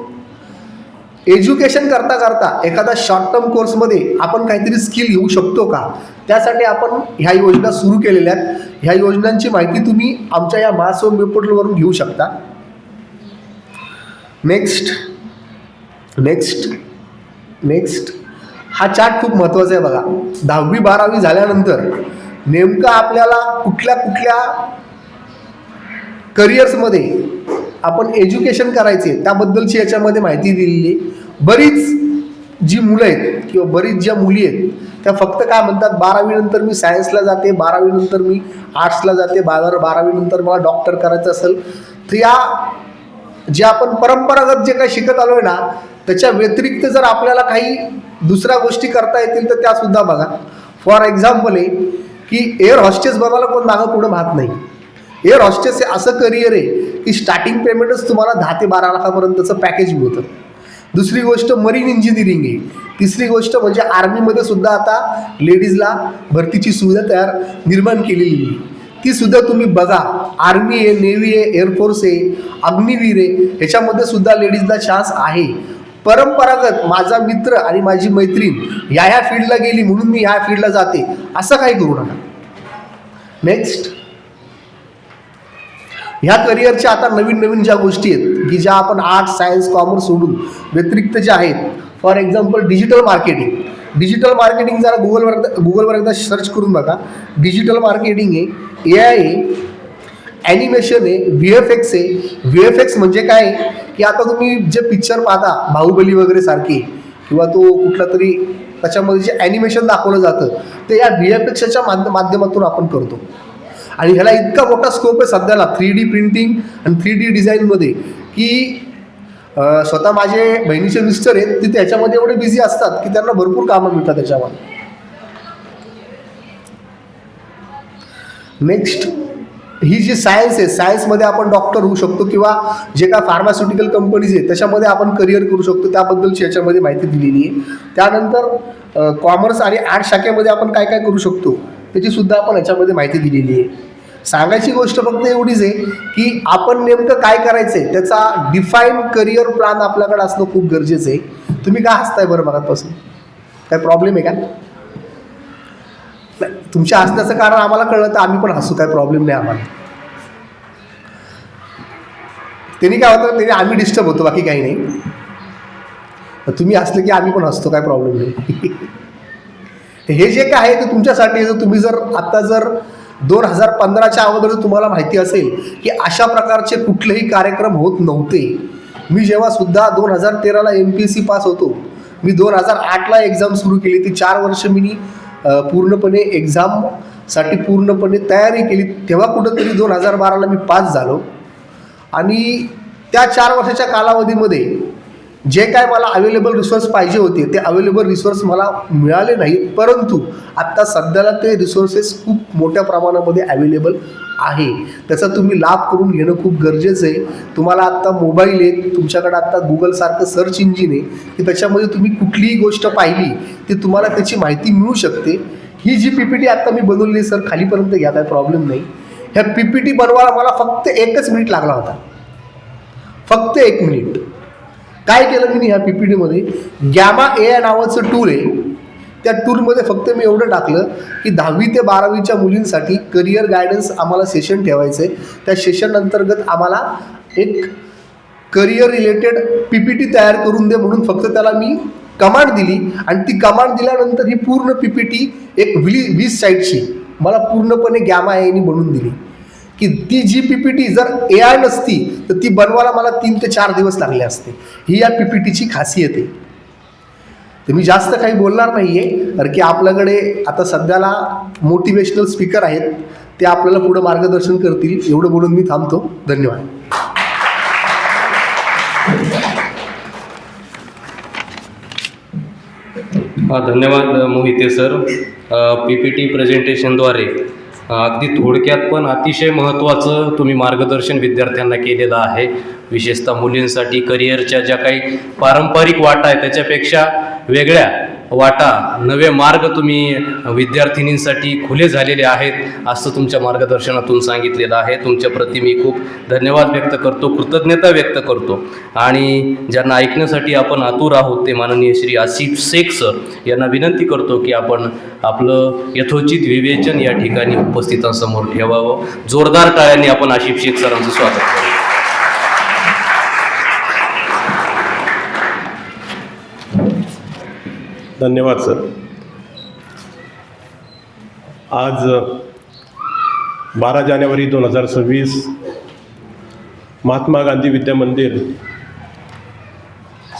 एज्युकेशन करता करता एखादा शॉर्ट टर्म कोर्समध्ये आपण काहीतरी स्किल घेऊ शकतो का, त्यासाठी आपण ह्या योजना सुरू केलेल्या आहेत. ह्या योजनांची माहिती तुम्ही आमच्या या महास्वयं वेब पोर्टलवरून घेऊ शकता. नेक्स्ट हा चार्ट खूप महत्त्वाचा आहे बघा. 10वी 12वी झाल्यानंतर नेमकं आपल्याला कुठल्या करिअर्समध्ये आपण एज्युकेशन करायचे त्याबद्दलची याच्यामध्ये माहिती दिलेली आहे. बरीच जी मुलं आहेत किंवा बरीच ज्या मुली आहेत त्या फक्त काय म्हणतात 12वी नंतर मी सायन्सला जाते, 12वी नंतर मी आर्ट्सला जाते, 12वी नंतर मला डॉक्टर करायचं असेल. तर या जे आपण परंपरागत जे काही शिकत आलो आहे ना त्याच्या व्यतिरिक्त जर आपल्याला काही दुसऱ्या गोष्टी करता येतील तर त्यासुद्धा बघा. फॉर एक्झाम्पल आहे की एअर हॉस्टेस बनायला कोण मागं पुढं पाहत नाही. एअर हॉस्टेस हे असं करिअर आहे की स्टार्टिंग पेमेंटच तुम्हाला 10 ते 12 लाखापर्यंतचं पॅकेज मिळतं. दुसरी गोष्ट मरीन इंजिनिअरिंग आहे. तिसरी गोष्ट म्हणजे आर्मीमध्ये सुद्धा आता लेडीजला भरतीची सुविधा निर्माण केलेली आहे. ती सुद्धा तुम्ही बघा. आर्मी आहे, नेव्ही आहे, एअरफोर्स आहे, अग्निवीर आहे, ह्याच्यामध्ये सुद्धा लेडीजला चान्स आहे. परंपरागत माझा मित्र आणि माझी मैत्रीण ह्या फील्डला गेली म्हणून मी ह्या फील्डला जाते असं काही करू नका. नेक्स्ट ह्या करिअरच्या आता नवीन ज्या गोष्टी आहेत की ज्या आपण आर्ट्स सायन्स कॉमर्स सोडून व्यतिरिक्त ज्या आहेत, फॉर एक्झाम्पल डिजिटल मार्केटिंग जरा गुगलवर एकदा सर्च करून बघा. डिजिटल मार्केटिंग आहे, AI आहे, ॲनिमेशन आहे, VFX आहे. VFX म्हणजे काय की आता तुम्ही जे पिक्चर पाहता बाहुबली वगैरे सारखे किंवा तो कुठला तरी त्याच्यामध्ये जे ॲनिमेशन दाखवलं जातं ते या VFXच्या माध्यमातून आपण करतो. आणि ह्याला इतका मोठा स्कोप आहे सध्याला 3D प्रिंटिंग आणि 3D डिझाईनमध्ये की स्वतः माझे बहिणीचे मिस्टर आहेत ते त्याच्यामध्ये एवढे बिझी असतात की त्यांना भरपूर कामं मिळतात त्याच्यामध्ये. नेक्स्ट, ही जी सायन्स आहे, सायन्समध्ये आपण डॉक्टर होऊ शकतो किंवा जे काय फार्मास्युटिकल कंपनीज आहेत त्याच्यामध्ये आपण करिअर करू शकतो, त्याबद्दलची याच्यामध्ये माहिती दिलेली आहे. त्यानंतर कॉमर्स आणि आर्ट शाखेमध्ये आपण काय काय करू शकतो त्याची सुद्धा आपण याच्यामध्ये माहिती दिलेली आहे. सांगायची गोष्ट फक्त एवढीच आहे की आपण नेमकं काय करायचं आहे त्याचा डिफाईन करिअर प्लॅन आपल्याकडे असणं खूप गरजेचं आहे. तुम्ही का हसताय बरं मगापासून? काय प्रॉब्लेम आहे का? तुमच्या हसण्याचं कारण आम्हाला कळलं तर आम्ही पण हसू, काय प्रॉब्लेम नाही आम्हाला. त्यांनी काय होतं, त्यांनी आम्ही डिस्टर्ब होतो, बाकी काही नाही. तुम्ही हसले की आम्ही पण हसतो, काय प्रॉब्लेम नाही. हे जे काय आहे ते तुमच्यासाठी आहे. तुम्ही जर आता जर 2015च्या अगोदर तुम्हाला माहिती असेल की अशा प्रकारचे कुठलेही कार्यक्रम होत नव्हते. मी जेव्हा सुद्धा 2013ला MPSC पास होतो, मी 2008ला एक्झाम सुरू केली. ती 4 वर्ष मी पूर्णपणे एक्झामसाठी पूर्णपणे तयारी केली. तेव्हा कुठंतरी 2012ला मी पास झालो. आणि त्या 4 वर्षाच्या कालावधीमध्ये जे काय मला अवेलेबल रिसोर्स पाहिजे होते ते अवेलेबल रिसोर्स मला मिळाले नाहीत, परंतु आत्ता सध्याला ते रिसोर्सेस खूप मोठ्या प्रमाणामध्ये अवेलेबल आहे. त्याचा तुम्ही लाभ करून घेणं खूप गरजेचं आहे. तुम्हाला आत्ता मोबाईल आहे, तुमच्याकडे आत्ता गुगलसारखं सर्च इंजिन आहे की त्याच्यामध्ये तुम्ही कुठलीही गोष्ट पाहिली ती तुम्हाला त्याची माहिती मिळू शकते. ही जी PPT आत्ता मी बनवली सर, खालीपर्यंत घ्या, काय प्रॉब्लेम नाही. ह्या PPT बनवायला मला फक्त 1 मिनिट लागला होता, फक्त 1 मिनिट. काय केलं मी ह्या PPTमध्ये, गॅमा AI नावाचं टूल आहे, त्या टूलमध्ये फक्त मी एवढं टाकलं की 10वी ते 12वीच्या मुलींसाठी करिअर गायडन्स आम्हाला सेशन ठेवायचं आहे. त्या सेशन अंतर्गत आम्हाला एक करिअर रिलेटेड PPT तयार करून दे म्हणून फक्त त्याला मी कमांड दिली. आणि ती कमांड दिल्यानंतर ही पूर्ण PPT एक 20 साईडची मला पूर्णपणे गॅमा AIने बनवून दिली. की ती जी PPT जर AI नसती तर ती बनवायला मला 3 ते 4 दिवस लागले असते. ही या PPTची खासियत आहे. तर मी जास्त काही बोलणार नाही आहे, कारण की आपल्याकडे आता सध्याला मोटिवेशनल स्पीकर आहेत, ते आपल्याला पुढं मार्गदर्शन करतील. एवढं बोलून मी थांबतो. धन्यवाद. धन्यवाद मोहिते सर. PPT प्रेझेंटेशनद्वारे अगदी थोडक्यात पण अतिशय महत्त्वाचं तुम्ही मार्गदर्शन विद्यार्थ्यांना केलेलं आहे. विशेषतः मुलींसाठी करिअरच्या ज्या काही पारंपरिक वाटा आहेत त्याच्यापेक्षा वेगळ्या वाटा, नवे मार्ग तुम्ही विद्यार्थिनींसाठी खुले झालेले आहेत असं तुमच्या मार्गदर्शनातून सांगितलेलं आहे. तुमच्याप्रती मी खूप धन्यवाद व्यक्त करतो, कृतज्ञता व्यक्त करतो. आणि ज्यांना ऐकण्यासाठी आपण आतुर आहोत ते माननीय श्री आसिफ शेख सर यांना विनंती करतो की आपण आपलं यथोचित विवेचन या ठिकाणी उपस्थितांसमोर ठेवावं. जोरदार टाळ्यांनी आपण आसिफ शेख सरांचं स्वागत करू. धन्यवाद सर. आज 12 जानेवारी 2026 महात्मा गांधी विद्या मंदिर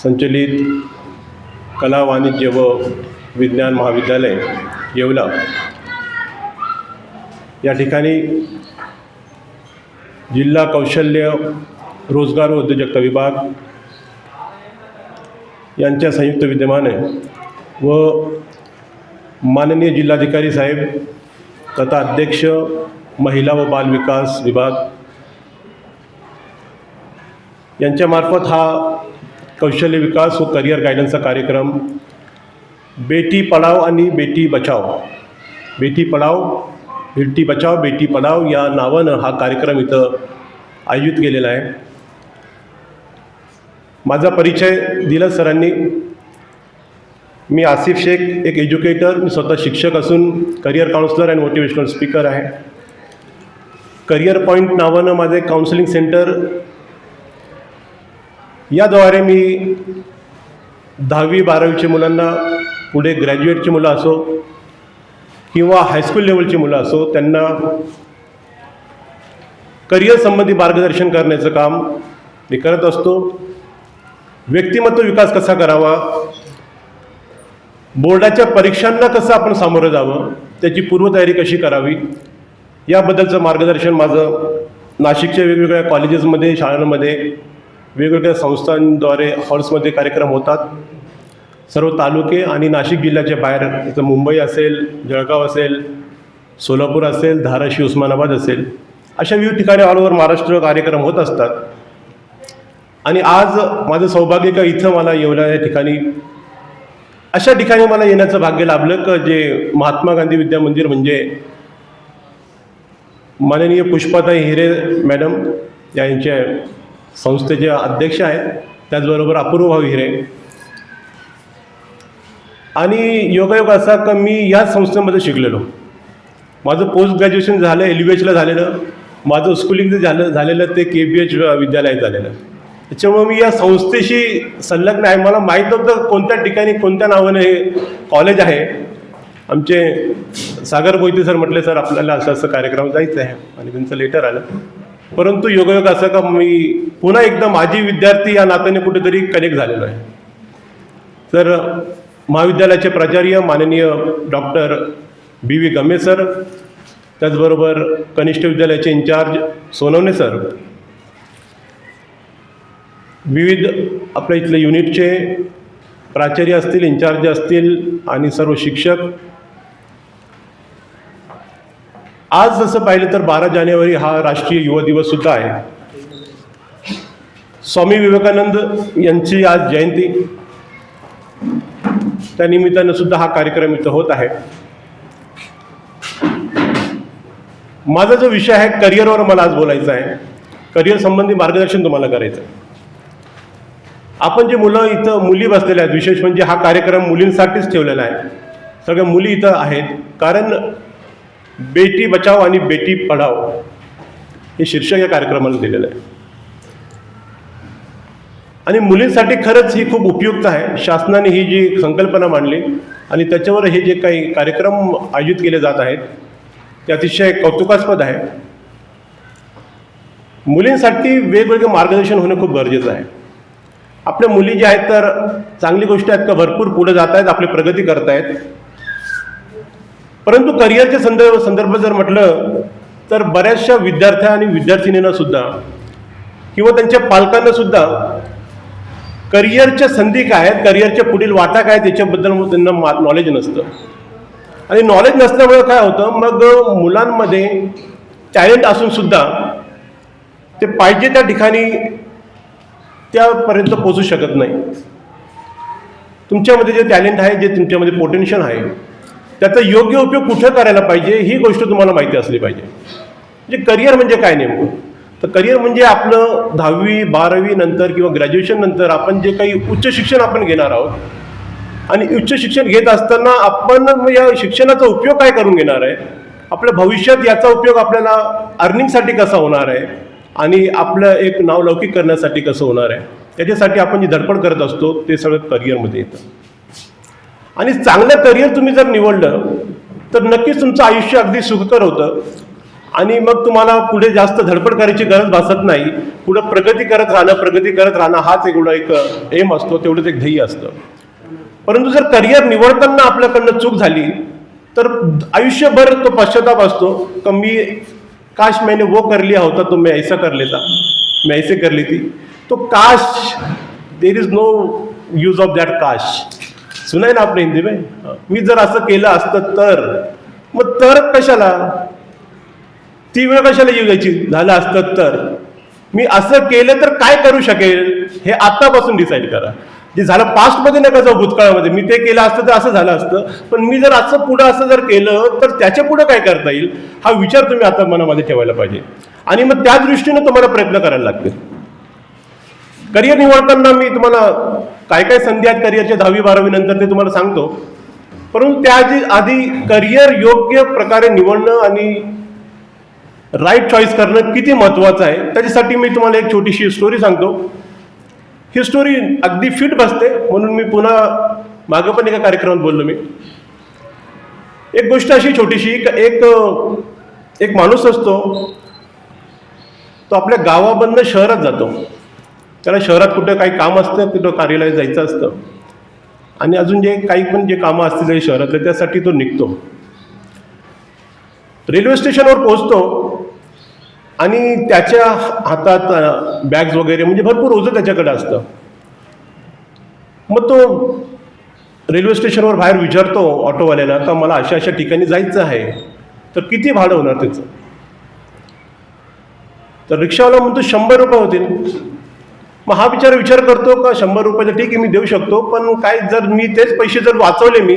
संचलित कला वाणिज्य व विज्ञान महाविद्यालय येवला या ठिकाणी जिल्हा कौशल्य रोजगार व उद्योजकता विभाग यांच्या संयुक्त विद्यमाने व माननीय जिल्हाधिकारी साहेब तथा अध्यक्ष महिला व बाल विकास विभाग यांच्यामार्फत हा कौशल्य विकास व करिअर गायडन्सचा कार्यक्रम बेटी पढाओ आणि बेटी बचाओ, बेटी पढाओ बेटी बचाओ बेटी पढाओ या नावानं हा कार्यक्रम इथं आयोजित केलेला आहे. माझा परिचय दिला सरांनी. मी आसिफ शेख, एक एज्युकेटर, मी स्वतः शिक्षक असून करिअर काउन्सिलर आणि मोटिवेशनल स्पीकर आहे. करिअर पॉईंट नावानं माझं एक काउन्सिलिंग सेंटर, याद्वारे मी 10वी 12वीच्या मुलांना, पुढे ग्रॅज्युएटची मुलं असो किंवा हायस्कूल लेवलची मुलं असो, त्यांना करिअर संबंधी मार्गदर्शन करण्याचं काम मी करत असतो. व्यक्तिमत्व विकास कसा करावा, बोर्डाच्या परीक्षांना कसं आपण सामोरं जावं, त्याची पूर्वतयारी कशी करावी, याबद्दलचं मार्गदर्शन माझं नाशिकच्या वेगवेगळ्या कॉलेजेसमध्ये, शाळांमध्ये, वेगवेगळ्या संस्थांद्वारे हॉल्समध्ये कार्यक्रम होतात. सर्व तालुके आणि नाशिक जिल्ह्याच्या बाहेर, जसं मुंबई असेल, जळगाव असेल, सोलापूर असेल, धाराशिव, उस्मानाबाद असेल, अशा विविध ठिकाणी ऑल ओव्हर महाराष्ट्र कार्यक्रम होत असतात. आणि आज माझं सौभाग्य का इथं मला येवला या ठिकाणी अशा ठिकाणी मला येण्याचं भाग्य लाभलं की जे महात्मा गांधी विद्या मंदिर म्हणजे माननीय पुष्पाताई हिरे मॅडम यांच्या संस्थेचे अध्यक्ष आहेत, त्याचबरोबर अपूर्वभाऊ हिरे. आणि योगायोग असा की मी या संस्थेमध्ये शिकलेलो. माझं पोस्ट ग्रॅज्युएशन झालं LVHला झालेलं, माझं स्कूलिंग जे झालेलं ते KBH विद्यालयात झालेलं. त्याच्यामुळे मी या संस्थेशी संलग्न आहे. मला माहीत नव्हतं कोणत्या ठिकाणी कोणत्या नावाने हे कॉलेज आहे. आमचे सागर मोहिते सर म्हटले, सर आपल्याला असं असं कार्यक्रम जायचं आहे, आणि त्यांचं लेटर आलं. परंतु योगायोग असं का मी पुन्हा एकदा माझी विद्यार्थी या नात्याने कुठेतरी कनेक्ट झालेलो आहे. तर महाविद्यालयाचे प्राचार्य माननीय डॉक्टर BV गमे सर, त्याचबरोबर कनिष्ठ विद्यालयाचे इंचार्ज सोनवणे सर, विविध आपल्या इथले युनिटचे प्राचार्य असतील, इंचार्ज असतील, आणि सर्व शिक्षक. आज जसं पाहिलं तर 12 जानेवारी हा राष्ट्रीय युवा दिवससुद्धा आहे. स्वामी विवेकानंद यांची आज जयंती, त्या निमित्तानं सुद्धा हा कार्यक्रम इथं होत आहे. माझा जो विषय आहे करिअरवर मला आज बोलायचं आहे. करिअर संबंधी मार्गदर्शन तुम्हाला करायचं आहे. आपण जे मुलं इथं मुली बसलेल्या आहेत, विशेष म्हणजे हा कार्यक्रम मुलींसाठीच ठेवलेला आहे. सगळ्या मुली इथं आहेत कारण बेटी बचाव आणि बेटी पढाव हे शीर्षक या कार्यक्रमाला दिलेलं आहे. आणि मुलींसाठी खरंच ही खूप उपयुक्त आहे. शासनाने ही जी संकल्पना मांडली आणि त्याच्यावर हे जे काही कार्यक्रम आयोजित केले जात आहेत ते अतिशय कौतुकास्पद आहे. मुलींसाठी वेगवेगळे मार्गदर्शन होणं खूप गरजेचं आहे. आपल्या मुली ज्या आहेत तर चांगली गोष्ट आहेत का भरपूर पुढे जात आहेत, आपली प्रगती करत आहेत. परंतु करिअरच्या संदर्भात जर म्हटलं तर बऱ्याचशा विद्यार्थ्या आणि विद्यार्थिनींना सुद्धा किंवा त्यांच्या पालकांना सुद्धा करिअरच्या संधी काय आहेत, करिअरच्या पुढील वाटा काय त्याच्याबद्दल त्यांना नॉलेज नसतं. आणि नॉलेज नसल्यामुळे काय होतं, मग मुलांमध्ये टॅलेंट असून सुद्धा ते पाहिजे त्या ठिकाणी त्यापर्यंत पोचू शकत नाही. तुमच्यामध्ये जे टॅलेंट आहे, जे तुमच्यामध्ये पोटेन्शियल आहे, त्याचा योग्य उपयोग कुठं करायला पाहिजे ही गोष्ट तुम्हाला माहिती असली पाहिजे. म्हणजे करिअर म्हणजे काय नेमकं, तर करिअर म्हणजे आपलं 10वी 12वी नंतर किंवा ग्रॅज्युएशन नंतर आपण जे काही उच्च शिक्षण आपण घेणार आहोत आणि उच्च शिक्षण घेत असताना आपण या शिक्षणाचा उपयोग काय करून घेणार आहे, आपल्या भविष्यात याचा उपयोग आपल्याला अर्निंगसाठी कसा होणार आहे आणि आपलं एक नावलौकिक करण्यासाठी कसं होणार आहे, त्याच्यासाठी आपण जी धडपड करत असतो ते सगळं करिअरमध्ये येतं. आणि चांगलं करिअर तुम्ही जर निवडलं तर नक्कीच तुमचं आयुष्य अगदी सुखकर होतं आणि मग तुम्हाला पुढे जास्त धडपड करायची गरज भासत नाही. पुढं प्रगती करत राहणं हाच एक एम असतो, तेवढंच एक ध्येय असतं. परंतु जर करिअर निवडताना आपल्याकडनं चूक झाली तर आयुष्यभर तो पश्चाताप असतो की मी काश मैंने वो कर लिया होता तो मैं ऐसा कर लेता, मैं ऐसे कर लेती. तो काश, there is no use of that काश. सुनाय ना आपल्या हिंदी में, मी जर असं केलं असतं तर, मग तर कशाला, ती वेळ कशाला येऊ द्यायची, झालं असतं तर. मी असं केलं तर काय करू शकेल हे आतापासून डिसाईड करा. जे झालं पास्टमध्ये नका जाऊ, भूतकाळामध्ये मी ते केलं असतं तर असं झालं असतं, पण मी जर असं पुढं असं जर केलं तर त्याच्या पुढं काय करता येईल हा विचार तुम्ही आता मनामध्ये ठेवायला पाहिजे. आणि मग त्या दृष्टीने तुम्हाला प्रयत्न करायला लागतील. करिअर निवडताना मी तुम्हाला काय काय संधी आहेत करिअरच्या 10वी 12वी नंतर ते तुम्हाला सांगतो. परंतु त्या आधी करिअर योग्य प्रकारे निवडणं आणि राईट चॉईस करणं किती महत्त्वाचं आहे त्याच्यासाठी मी तुम्हाला एक छोटीशी स्टोरी सांगतो. ही स्टोरी अगदी फिट बसते म्हणून मी पुन्हा मागं पण एका कार्यक्रमात बोललो. मी एक गोष्ट अशी छोटीशी, एक माणूस असतो, तो आपल्या गावाबंद शहरात जातो. त्याला शहरात कुठं काही काम असतं, कुठं कार्यालयात जायचं असतं आणि अजून जे काही पण जे कामं असतील शहरातले त्यासाठी तो निघतो. रेल्वे स्टेशनवर पोहोचतो आणि त्याच्या हातात बॅग्स वगैरे म्हणजे भरपूर ओझं त्याच्याकडे असतं. मग तो रेल्वे स्टेशनवर बाहेर विचारतो ऑटोवाल्याला का मला अशा अशा ठिकाणी जायचं आहे, तर किती भाडं होणार त्याचं. तर रिक्षावाला म्हणतो 100 रुपये होतील. मग हा विचार करतो का 100 रुपये तर ठीक आहे मी देऊ शकतो, पण काय जर मी तेच पैसे जर वाचवले मी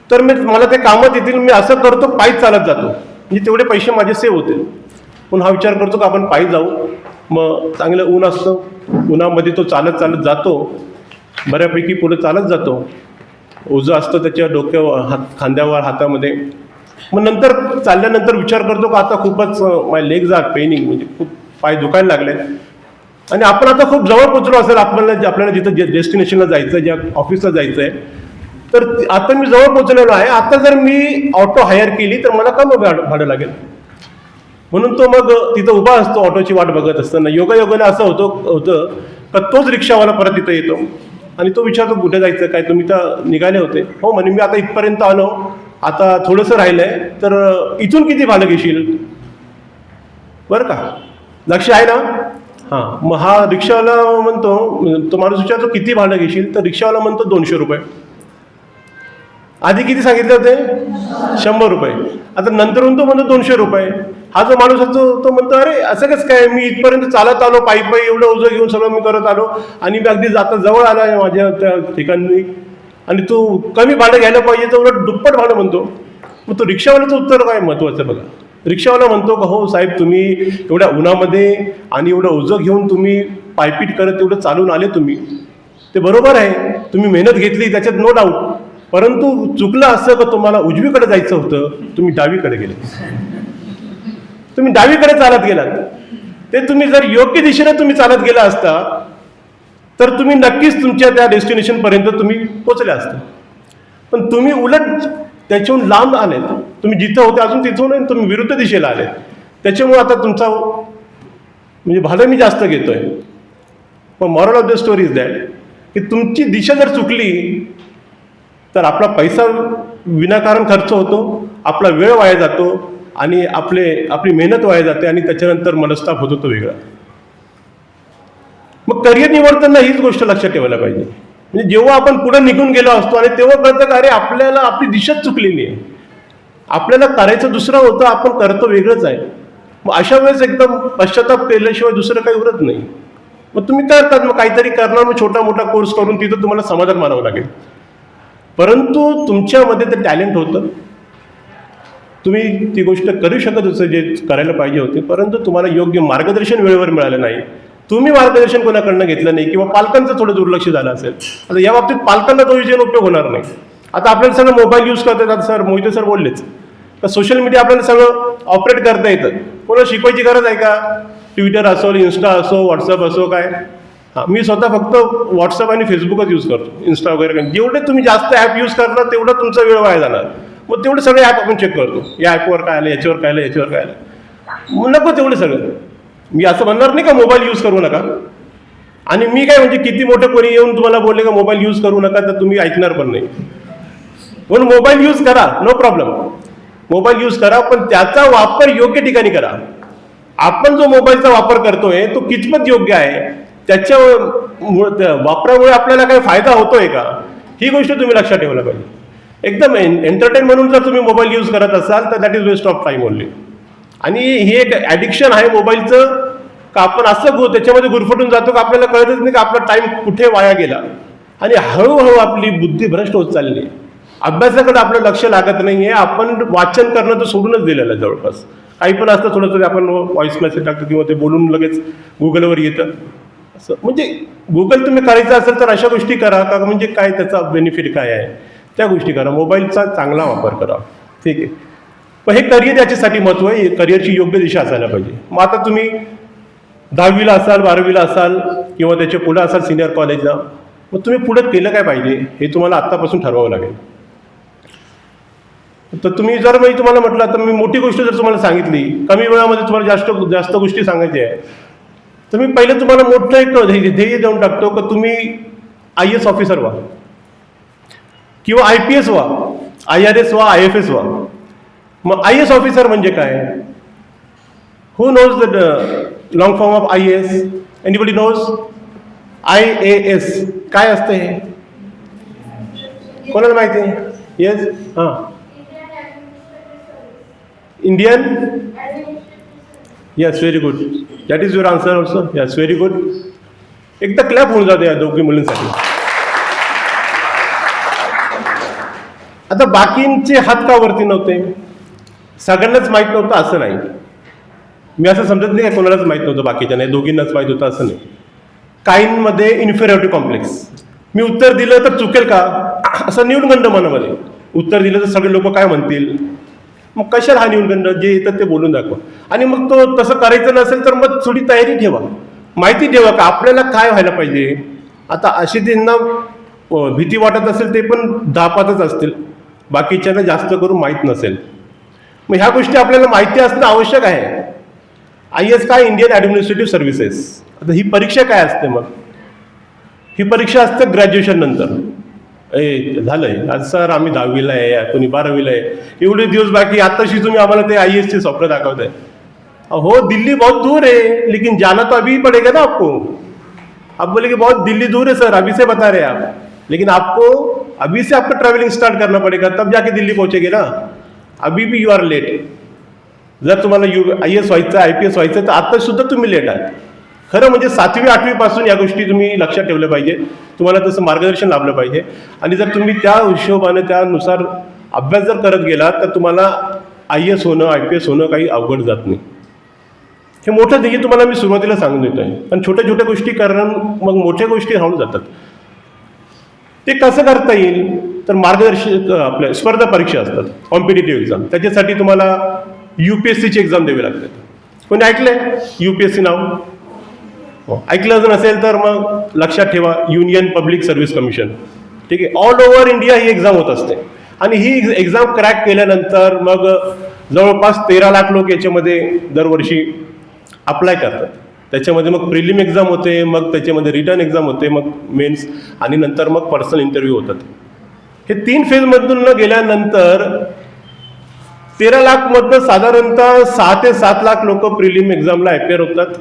तर मला ते कामात येतील. मी असं करतो पायी चालत जातो म्हणजे तेवढे पैसे माझे सेव्ह होतील. पण हा विचार करतो का आपण पायी जाऊ. मग चांगलं ऊन असतं, उन्हामध्ये तो चालत चालत जातो, बऱ्यापैकी पुढे चालत जातो. ओझं असतं त्याच्या डोक्यावर खांद्यावर हातामध्ये. मग नंतर चालल्यानंतर विचार करतो का आता खूपच माय लेग्स आर पेनिंग म्हणजे खूप पाय दुखायला लागले आणि आपण आता खूप जवळ पोचलो असेल आपल्याला जिथं डेस्टिनेशनला जायचं आहे, ज्या ऑफिसला जायचं आहे, तर आता मी जवळ पोचलेलो आहे. आता जर मी ऑटो हायर केली तर मला कमी भाडं लागेल. म्हणून तो मग तिथं उभा असतो ऑटोची वाट बघत असताना. योगायोगाने असं होतं का तोच रिक्षावाला परत तिथं येतो आणि तो विचारतो कुठे जायचं काय, तुम्ही तर निघाले होते. हो म्हणे मी आता इथपर्यंत आलो, आता थोडंसं राहिलं आहे, तर इथून किती भाडं घेशील बरं का, लक्ष आहे ना. हां, मग हा रिक्षावाला म्हणतो, तो माणूस विचारतो किती भाडं घेशील, तर रिक्षावाला म्हणतो 200 रुपये. आधी किती सांगितले होते 100 रुपये, आता नंतरून तो म्हणतो 200 रुपये. हा जो माणूस असतो तो म्हणतो अरे असं कसं काय, मी इथपर्यंत चालत आलो पायी एवढं ओझं घेऊन सगळं मी करत आलो आणि मी अगदी जाता जवळ आला आहे माझ्या त्या ठिकाणी आणि तू कमी भाडं घ्यायला पाहिजे तर उलट दुप्पट भाडं म्हणतो. मग तो रिक्षावाल्याचं उत्तर काय महत्त्वाचं बघा. रिक्षावाला म्हणतो का हो साहेब तुम्ही एवढ्या उन्हामध्ये आणि एवढं ओझं घेऊन तुम्ही पायपीट करत एवढं चालून आले तुम्ही, ते बरोबर आहे, तुम्ही मेहनत घेतली त्याच्यात नो डाऊट, परंतु चुकलं असं का तुम्हाला उजवीकडे जायचं होतं, तुम्ही डावीकडे गेले, तुम्ही डावीकडे चालत गेलात. ते तुम्ही जर योग्य दिशेने तुम्ही चालत गेला असता तर तुम्ही नक्कीच तुमच्या त्या डेस्टिनेशनपर्यंत तुम्ही पोचले असते. पण तुम्ही उलट त्याच्याहून लांब आलेत, तुम्ही जिथं होते अजून तिथून तुम्ही विरुद्ध दिशेला आले. त्याच्यामुळे आता तुमचा म्हणजे भाडं मी जास्त घेतोय. पण moral of the story is that की तुमची दिशा जर चुकली तर आपला पैसा विनाकारण खर्च होतो, आपला वेळ वाया जातो आणि आपली मेहनत वाया जाते आणि त्याच्यानंतर मनस्ताप होतो तो वेगळा. मग करिअर निवडताना हीच गोष्ट लक्षात ठेवायला पाहिजे. म्हणजे जेव्हा आपण पुढे निघून गेलो असतो आणि तेव्हा कळतं का अरे आपल्याला आपली दिशाच चुकलेली आहे, आपल्याला करायचं दुसरं होतं, आपण करतो वेगळंच आहे. मग अशा वेळेस एकदम पश्चाताप केल्याशिवाय दुसरं काही उरत नाही. मग तुम्ही करतात, मग काहीतरी करणार, मग छोटा मोठा कोर्स करून तिथं तुम्हाला समाधान मानावं लागेल. परंतु तुमच्यामध्ये ते टॅलेंट होतं, तुम्ही ती गोष्ट करू शकत होतं जे करायला पाहिजे होते, परंतु तुम्हाला योग्य मार्गदर्शन वेळेवर मिळालं नाही, तुम्ही मार्गदर्शन कोणाकडनं घेतलं नाही किंवा पालकांचं थोडं दुर्लक्ष झालं असेल. आता या बाबतीत पालकांना तो विषय उपयोग होणार नाही. आता आपल्याला सगळं मोबाईल यूज करता येतात, सर मोहिते सर बोललेच तर सोशल मीडिया आपल्याला सगळं ऑपरेट करता येतं. कोणाला शिकवायची गरज आहे का, ट्विटर असो, इन्स्टा असो, व्हॉट्सअप असो, काय. हां, मी स्वतः फक्त व्हॉट्सअप आणि फेसबुकच यूज करतो, इन्स्टा वगैरे. जेवढे तुम्ही जास्त ॲप यूज करणार तेवढा तुमचा वेळ वाया जाणार. मग तेवढे सगळे ॲप आपण चेक करतो, या ॲपवर काय आलं, याच्यावर काय आलं, याच्यावर काय आलं. मग नको तेवढे सगळं. मी असं म्हणणार नाही का मोबाईल यूज करू नका, आणि मी काय म्हणजे किती मोठं कोणी येऊन तुम्हाला बोलले का मोबाईल यूज करू नका तर तुम्ही ऐकणार पण नाही. म्हणून मोबाईल यूज करा, नो प्रॉब्लेम, मोबाईल यूज करा, पण त्याचा वापर योग्य ठिकाणी करा. आपण जो मोबाईलचा वापर करतोय तो कितपत योग्य आहे, त्याच्या वापरामुळे आपल्याला काही फायदा होतोय का, ही गोष्ट तुम्ही लक्षात ठेवायला पाहिजे. एकदम एंटरटेन म्हणून जर तुम्ही मोबाईल यूज करत असाल तर that is waste of time only. आणि हे एक ॲडिक्शन आहे मोबाईलचं, का आपण असं त्याच्यामध्ये गुरफटून जातो का आपल्याला कळतच नाही का आपला टाईम कुठे वाया गेला, आणि हळूहळू आपली बुद्धी भ्रष्ट होत चालली आहे. अभ्यासाकडे आपलं लक्ष लागत नाही आहे, आपण वाचन करणं तर सोडूनच दिलेलं आहे जवळपास. काही पण असतं थोडं तरी आपण व्हॉइस मेसेज टाकतो किंवा ते बोलून लगेच गुगलवर येतं. असं म्हणजे गुगल तुम्ही करायचं असेल तर अशा गोष्टी करा का, म्हणजे काय त्याचा बेनिफिट काय आहे त्या गोष्टी करा. मोबाईलचा चांगला वापर करा, ठीक आहे. पण हे करिअर याच्यासाठी महत्त्व आहे, करिअरची योग्य दिशा असायला पाहिजे. मग आता तुम्ही 10वीला असाल, 12वीला असाल किंवा त्याच्या पुढे असाल सिनियर कॉलेजला, मग तुम्ही पुढे केलं काय पाहिजे हे तुम्हाला आत्तापासून ठरवावं लागेल. तर तुम्ही जर मी तुम्हाला म्हटलं तर मी मोठी गोष्ट जर तुम्हाला सांगितली, कमी वेळामध्ये तुम्हाला जास्त गोष्टी सांगायच्या आहे, तर मी पहिले तुम्हाला मोठं एक ध्येय देऊन टाकतो की तुम्ही IAS ऑफिसर व्हा किंवा IPS व्हा, IRS व्हा, IFS व्हा. मग IAS ऑफिसर म्हणजे काय? Who knows the long form of IAS? Anybody knows? IAS काय असतं हे? कोणाला माहिती आहे? येस, हां. Indian? Yes, very good. That is your answer also. Yes, very good. एकदा क्लॅप होऊन जाते या दोघी मुलींसाठी. आता बाकींचे हात का वरती नव्हते? सगळ्यांनाच माहीत नव्हतं असं नाही. मी असं समजत नाही का कोणालाच माहीत नव्हतं, बाकीच्या नाही, दोघींनाच माहीत होतं असं नाही. काहींमध्ये इन्फेरियरिटी कॉम्प्लेक्स. मी उत्तर दिलं तर चुकेल का असं न्यूनगंड मनामध्ये. उत्तर दिलं तर सगळे लोक काय म्हणतील, मग कशाला हा न्यूनगंड? जे येतं ते बोलून दाखवा. आणि मग तो तसं करायचं नसेल तर मग थोडी तयारी ठेवा, माहिती ठेवा का आपल्याला काय व्हायला पाहिजे. आता अशी त्यांना भीती वाटत असेल ते पण 10-5च असतील, बाकीच्यांना जास्त करून माहीत नसेल. मग ह्या गोष्टी आपल्याला माहिती असणं आवश्यक आहे. IAS काय? Indian administrative services. आता ही परीक्षा काय असते? मग ही परीक्षा असते ग्रॅज्युएशन नंतर. झालंय आज सर आम्ही 10वीला आहे, कोणी 12वीला आहे, एवढे दिवस बाकी, आताशी तुम्ही आम्हाला ते IASचे स्वप्न दाखवत आहे. हो, दिल्ली बहुत दूर है लेकिन जाना तो अभी पड़ेगा ना आपको. आप बोले कि बहुत दिल्ली दूर है सर, अभी से बता रहे हैं आप, लेकिन आपको अभी से आपको ट्रैवलिंग स्टार्ट करना पड़ेगा, तब जाके दिल्ली पहुंचेगे ना. अभी भी यू आर लेट. जर तुम्हाला IAS व्हायचं, IPS व्हायचं तर आता सुद्धा तुम्ही लेट आहात. खरं म्हणजे 7वी-8वी पासून या गोष्टी तुम्ही लक्षात ठेवल्या पाहिजे. तुम्हाला तसं मार्गदर्शन लाभलं पाहिजे. आणि जर तुम्ही त्या हिशोबाने त्यानुसार अभ्यास जर करत गेलात तर तुम्हाला IAS होणं, IPS होणं काही अवघड जात नाही. हे मोठं देखील तुम्हाला मी सुरुवातीला सांगून देतो आहे. पण छोट्या छोट्या गोष्टी कारण मग मोठ्या गोष्टी राहून जातात. ते कसं करता येईल? तर मार्गदर्शक आपल्या स्पर्धा परीक्षा असतात, कॉम्पिटिटिव्ह एक्झाम. त्याच्यासाठी तुम्हाला UPSCची एक्झाम द्यावी लागते. कोणी ऐकलंय UPSC नाव? ऐकलं जर नसेल तर मग लक्षात ठेवा, युनियन पब्लिक सर्व्हिस कमिशन. ठीक आहे, ऑल ओव्हर इंडिया ही एक्झाम होत असते. आणि ही एक्झाम क्रॅक केल्यानंतर मग जवळपास 13 लाख लोक याच्यामध्ये दरवर्षी अप्लाय करतात. त्याच्यामध्ये मग प्रिलिम एक्झाम होते, मग त्याच्यामध्ये रिटर्न एक्झाम होते, मग मेन्स, आणि नंतर मग पर्सनल इंटरव्ह्यू होतात. हे 3 फेजमधून गेल्यानंतर 13 लाखमधनं साधारणतः 6 ते 7 लाख लोक प्रिलिम एक्झामला अपिअर होतात.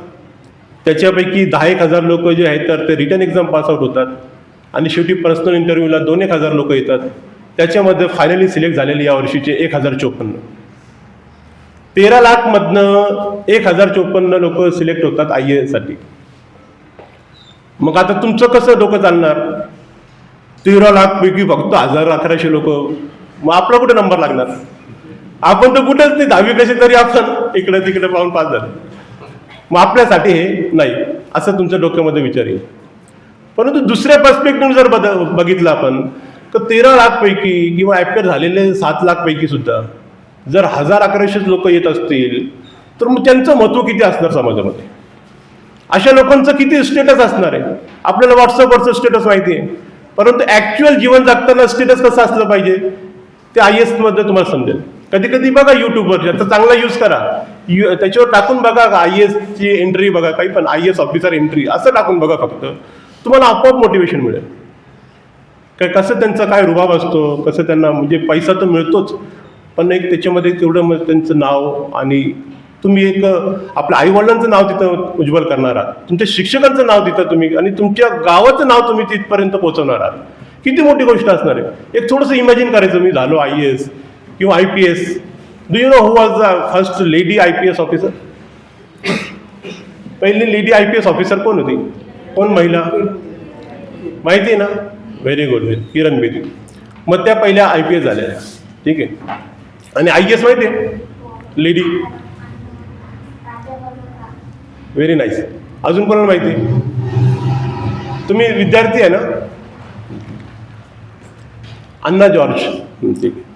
त्याच्यापैकी 10,000 लोक जे आहेत तर ते रिटर्न एक्झाम पासआउट होतात. आणि शेवटी पर्सनल इंटरव्ह्यूला 2,000 लोक येतात. त्याच्यामध्ये फायनली सिलेक्ट झालेले या वर्षीचे 1,054. 13 लाखमधनं 1,054 लोक सिलेक्ट होतात IAS साठी. मग आता तुमचं कसं डोकं चालणार? 13 लाखपैकी फक्त 1,000-1,100 लोक, मग आपला कुठे नंबर लागणार? आपण तर कुठेच नाही, 10वी कशी तरी आपण इकडे तिकडे पाहून पास झालं. मग आपल्यासाठी हे नाही असं तुमच्या डोक्यामध्ये विचार येईल. परंतु दुसऱ्या पर्स्पेक्टिव्ह जर बघितलं आपण तर 13 लाखपैकी किंवा अपिअर झालेले 7 लाखपैकी सुद्धा जर 1,000-1,100 लोक येत असतील तर मग त्यांचं महत्त्व किती असणार समाजामध्ये? अशा लोकांचं किती स्टेटस असणार आहे? आपल्याला व्हॉट्सअपवरचं स्टेटस माहिती आहे, परंतु ॲक्च्युअल जीवन जगताना स्टेटस कसं असलं पाहिजे ते IASमध्ये तुम्हाला समजेल. कधी कधी बघा यूट्यूबवर, त्याचा चांगला यूज करा, त्याच्यावर टाकून बघा IASची एंट्री बघा, काही पण IAS ऑफिसर एंट्री असं टाकून बघा, फक्त तुम्हाला आपोआप मोटिवेशन मिळेल. काय कसं त्यांचा काय रुबाब असतो, कसं त्यांना म्हणजे पैसा तर मिळतोच, पण एक त्याच्यामध्ये तेवढं मग त्यांचं नाव, आणि तुम्ही एक आपल्या आईवडिलांचं नाव तिथं उज्ज्वल करणार आहात, तुमच्या शिक्षकांचं नाव तिथं तुम्ही, आणि तुमच्या गावाचं नाव तुम्ही तिथपर्यंत पोहोचवणार आहात. किती मोठी गोष्ट असणार आहे. एक थोडंसं इमॅजिन करायचं, मी झालो IAS किंवा IPS. Do you know who was the first lady IPS officer? पहिली लेडी IPS ऑफिसर कोण होती? कोण महिला माहिती आहे ना? Very good, Kiran Bedi. मग त्या पहिल्या IPS झालेल्या. ठीक आहे. आणि IAS माहिती आहे लेडी? Very nice. अजून कोणाला माहिती आहे? तुम्ही विद्यार्थी आहे ना? अन्ना जॉर्ज. ठीक आहे.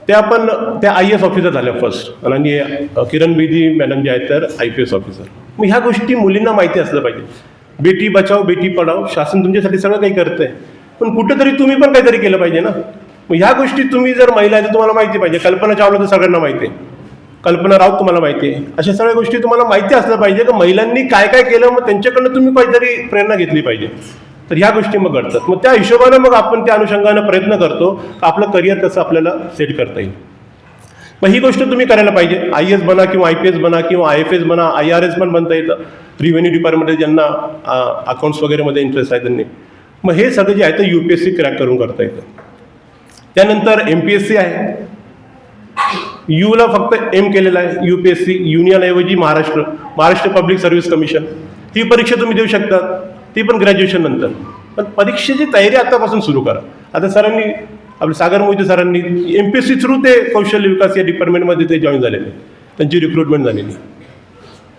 त्या पण त्या IAS ऑफिसर झाल्या फर्स्ट, आणि किरण बेदी मॅडम जे आहेत तर IPS ऑफिसर. मग ह्या गोष्टी मुलींना माहिती असलं पाहिजे. बेटी बचाव बेटी पढाव, शासन तुमच्यासाठी सगळं काही करतंय, पण कुठेतरी तुम्ही पण काहीतरी केलं पाहिजे ना. मग ह्या गोष्टी तुम्ही जर महिला आहे तर तुम्हाला माहिती पाहिजे. कल्पना चावला तर सगळ्यांना माहिती आहे, कल्पना राऊत तुम्हाला माहिती आहे. अशा सगळ्या गोष्टी तुम्हाला माहिती असल्या पाहिजे की महिलांनी काय काय केलं, मग त्यांच्याकडनं तुम्ही काहीतरी प्रेरणा घेतली पाहिजे. तर ह्या गोष्टी मग घडतात. मग त्या हिशोबानं मग आपण त्या अनुषंगानं प्रयत्न करतो की आपलं करिअर कसं आपल्याला सेट करता येईल. मग ही गोष्ट तुम्ही करायला पाहिजे. IAS बना किंवा IPS बना किंवा IFS बना, IRS पण बनता येतं. रिव्हेन्यू डिपार्टमेंटमध्ये ज्यांना अकाउंट्स वगैरेमध्ये इंटरेस्ट आहे त्यांनी. मग हे सगळं जे आहे ते UPSC क्रॅक करून करता येतं. त्यानंतर MPSC आहे. यूला फक्त एम केलेला आहे. UPSC युनियनऐवजी महाराष्ट्र पब्लिक सर्व्हिस कमिशन, ही परीक्षा तुम्ही देऊ शकता, ती पण ग्रॅज्युएशन नंतर. पण परीक्षेची तयारी आतापासून सुरू करा. आता सरांनी, आपले सागर मोहिते सरांनी MPSC थ्रू ते कौशल्य विकास या डिपार्टमेंटमध्ये ते जॉईन झालेले, त्यांची रिक्रुटमेंट झालेली.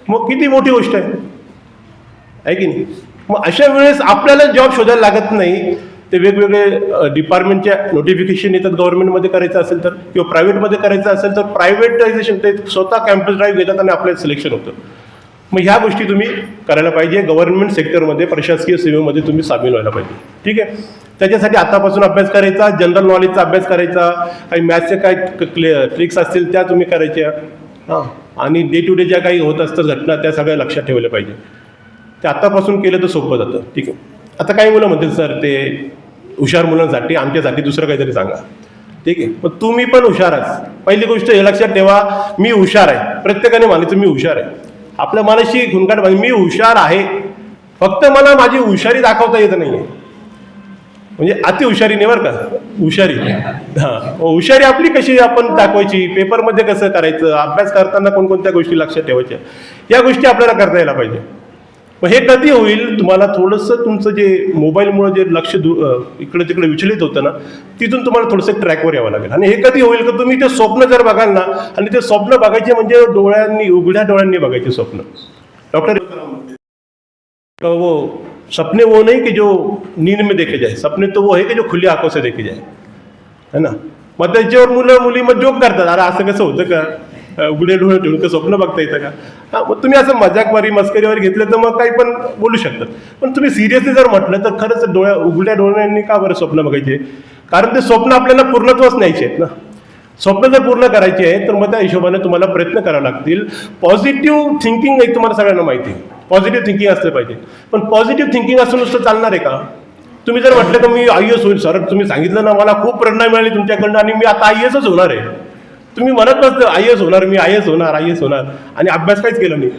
मग किती मोठी गोष्ट आहे की नाही? मग अशा वेळेस आपल्याला जॉब शोधायला लागत नाही. ते वेगवेगळे डिपार्टमेंटच्या नोटिफिकेशन येतात. गव्हर्नमेंटमध्ये करायचं असेल तर किंवा प्रायव्हेटमध्ये करायचं असेल तर प्रायव्हेटायझेशन, ते स्वतः कॅम्पस ड्राईव्ह घेतात आणि आपल्याला सिलेक्शन होतं. मग ह्या गोष्टी तुम्ही करायला पाहिजे. गव्हर्नमेंट सेक्टरमध्ये, प्रशासकीय सेवेमध्ये तुम्ही सामील व्हायला पाहिजे. ठीक आहे. त्याच्यासाठी आतापासून अभ्यास करायचा, जनरल नॉलेजचा अभ्यास करायचा, काही मॅथ्सचे काय ट्रिक्स असतील त्या तुम्ही करायच्या. हां, आणि डे टू डे ज्या काही होत असतात घटना त्या सगळ्या लक्षात ठेवल्या पाहिजे. ते आतापासून केलं तर सोपं जातं. ठीक आहे. आता काही मुलं म्हणतील सर ते हुशार मुलांसाठी, आमच्यासाठी दुसरं काहीतरी सांगा. ठीक आहे. मग तुम्ही पण हुशार आहात. पहिली गोष्ट हे लक्षात ठेवा, मी हुशार आहे. प्रत्येकाने म्हणायचं मी हुशार आहे. आपल्या मनाशी खुणकाट पाहिजे, मी हुशार आहे, फक्त मला माझी हुशारी दाखवता येत नाही. म्हणजे अति हुशारी नाही बरं का, हुशारी. हां, हुशारी आपली कशी आपण दाखवायची, पेपरमध्ये कसं करायचं, अभ्यास करताना कोणकोणत्या गोष्टी लक्षात ठेवायच्या, या गोष्टी आपल्याला करता यायला पाहिजे. मग हे कधी होईल, तुम्हाला थोडंसं तुमचं जे मोबाईलमुळे जे लक्ष इकडे तिकडे विचलित होतं ना, तिथून तुम्हाला थोडंसं ट्रॅकवर यावं लागेल. आणि हे कधी होईल की तुम्ही ते स्वप्न जर बघाल ना, आणि ते स्वप्न बघायचे म्हणजे डोळ्यांनी, उघड्या डोळ्यांनी बघायचे स्वप्न. डॉक्टर वो सपने वो नहीं कि जो नींद में देखे जाए, सपने तो वो है कि जो खुली आंखों से देखे जाए, है ना. मग त्याच्यावर मुलं मुली मग जोक करतात, अरे असं कसं होतं का, उघडे डोळे ठेवून स्वप्न बघता येतं का. हां, मग तुम्ही असं मजाकवारी मस्करीवर घेतलं तर मग काही पण बोलू शकतात. पण तुम्ही सिरियसली जर म्हटलं तर खरंच उघड्या डोळ्यांनी का बरं स्वप्न बघायचे? कारण ते स्वप्न आपल्याला पूर्णत्वच न्यायचे आहेत ना. स्वप्न जर पूर्ण करायचे आहे तर मग त्या हिशोबाने तुम्हाला प्रयत्न करावे लागतील. पॉझिटिव्ह थिंकिंग एक तुम्हाला सगळ्यांना माहिती आहे, पॉझिटिव्ह थिंकिंग असलं पाहिजे. पण पॉझिटिव्ह थिंकिंग असून नुसतं चालणार आहे का? तुम्ही जर म्हटलं का मी IAS होईल सर, तुम्ही सांगितलं ना मला खूप प्रेरणा मिळाली तुमच्याकडनं आणि मी आता IASच होणार आहे, तुम्ही म्हणत नसतं IAS होणार, मी IAS होणार आणि अभ्यास काहीच केला नाही,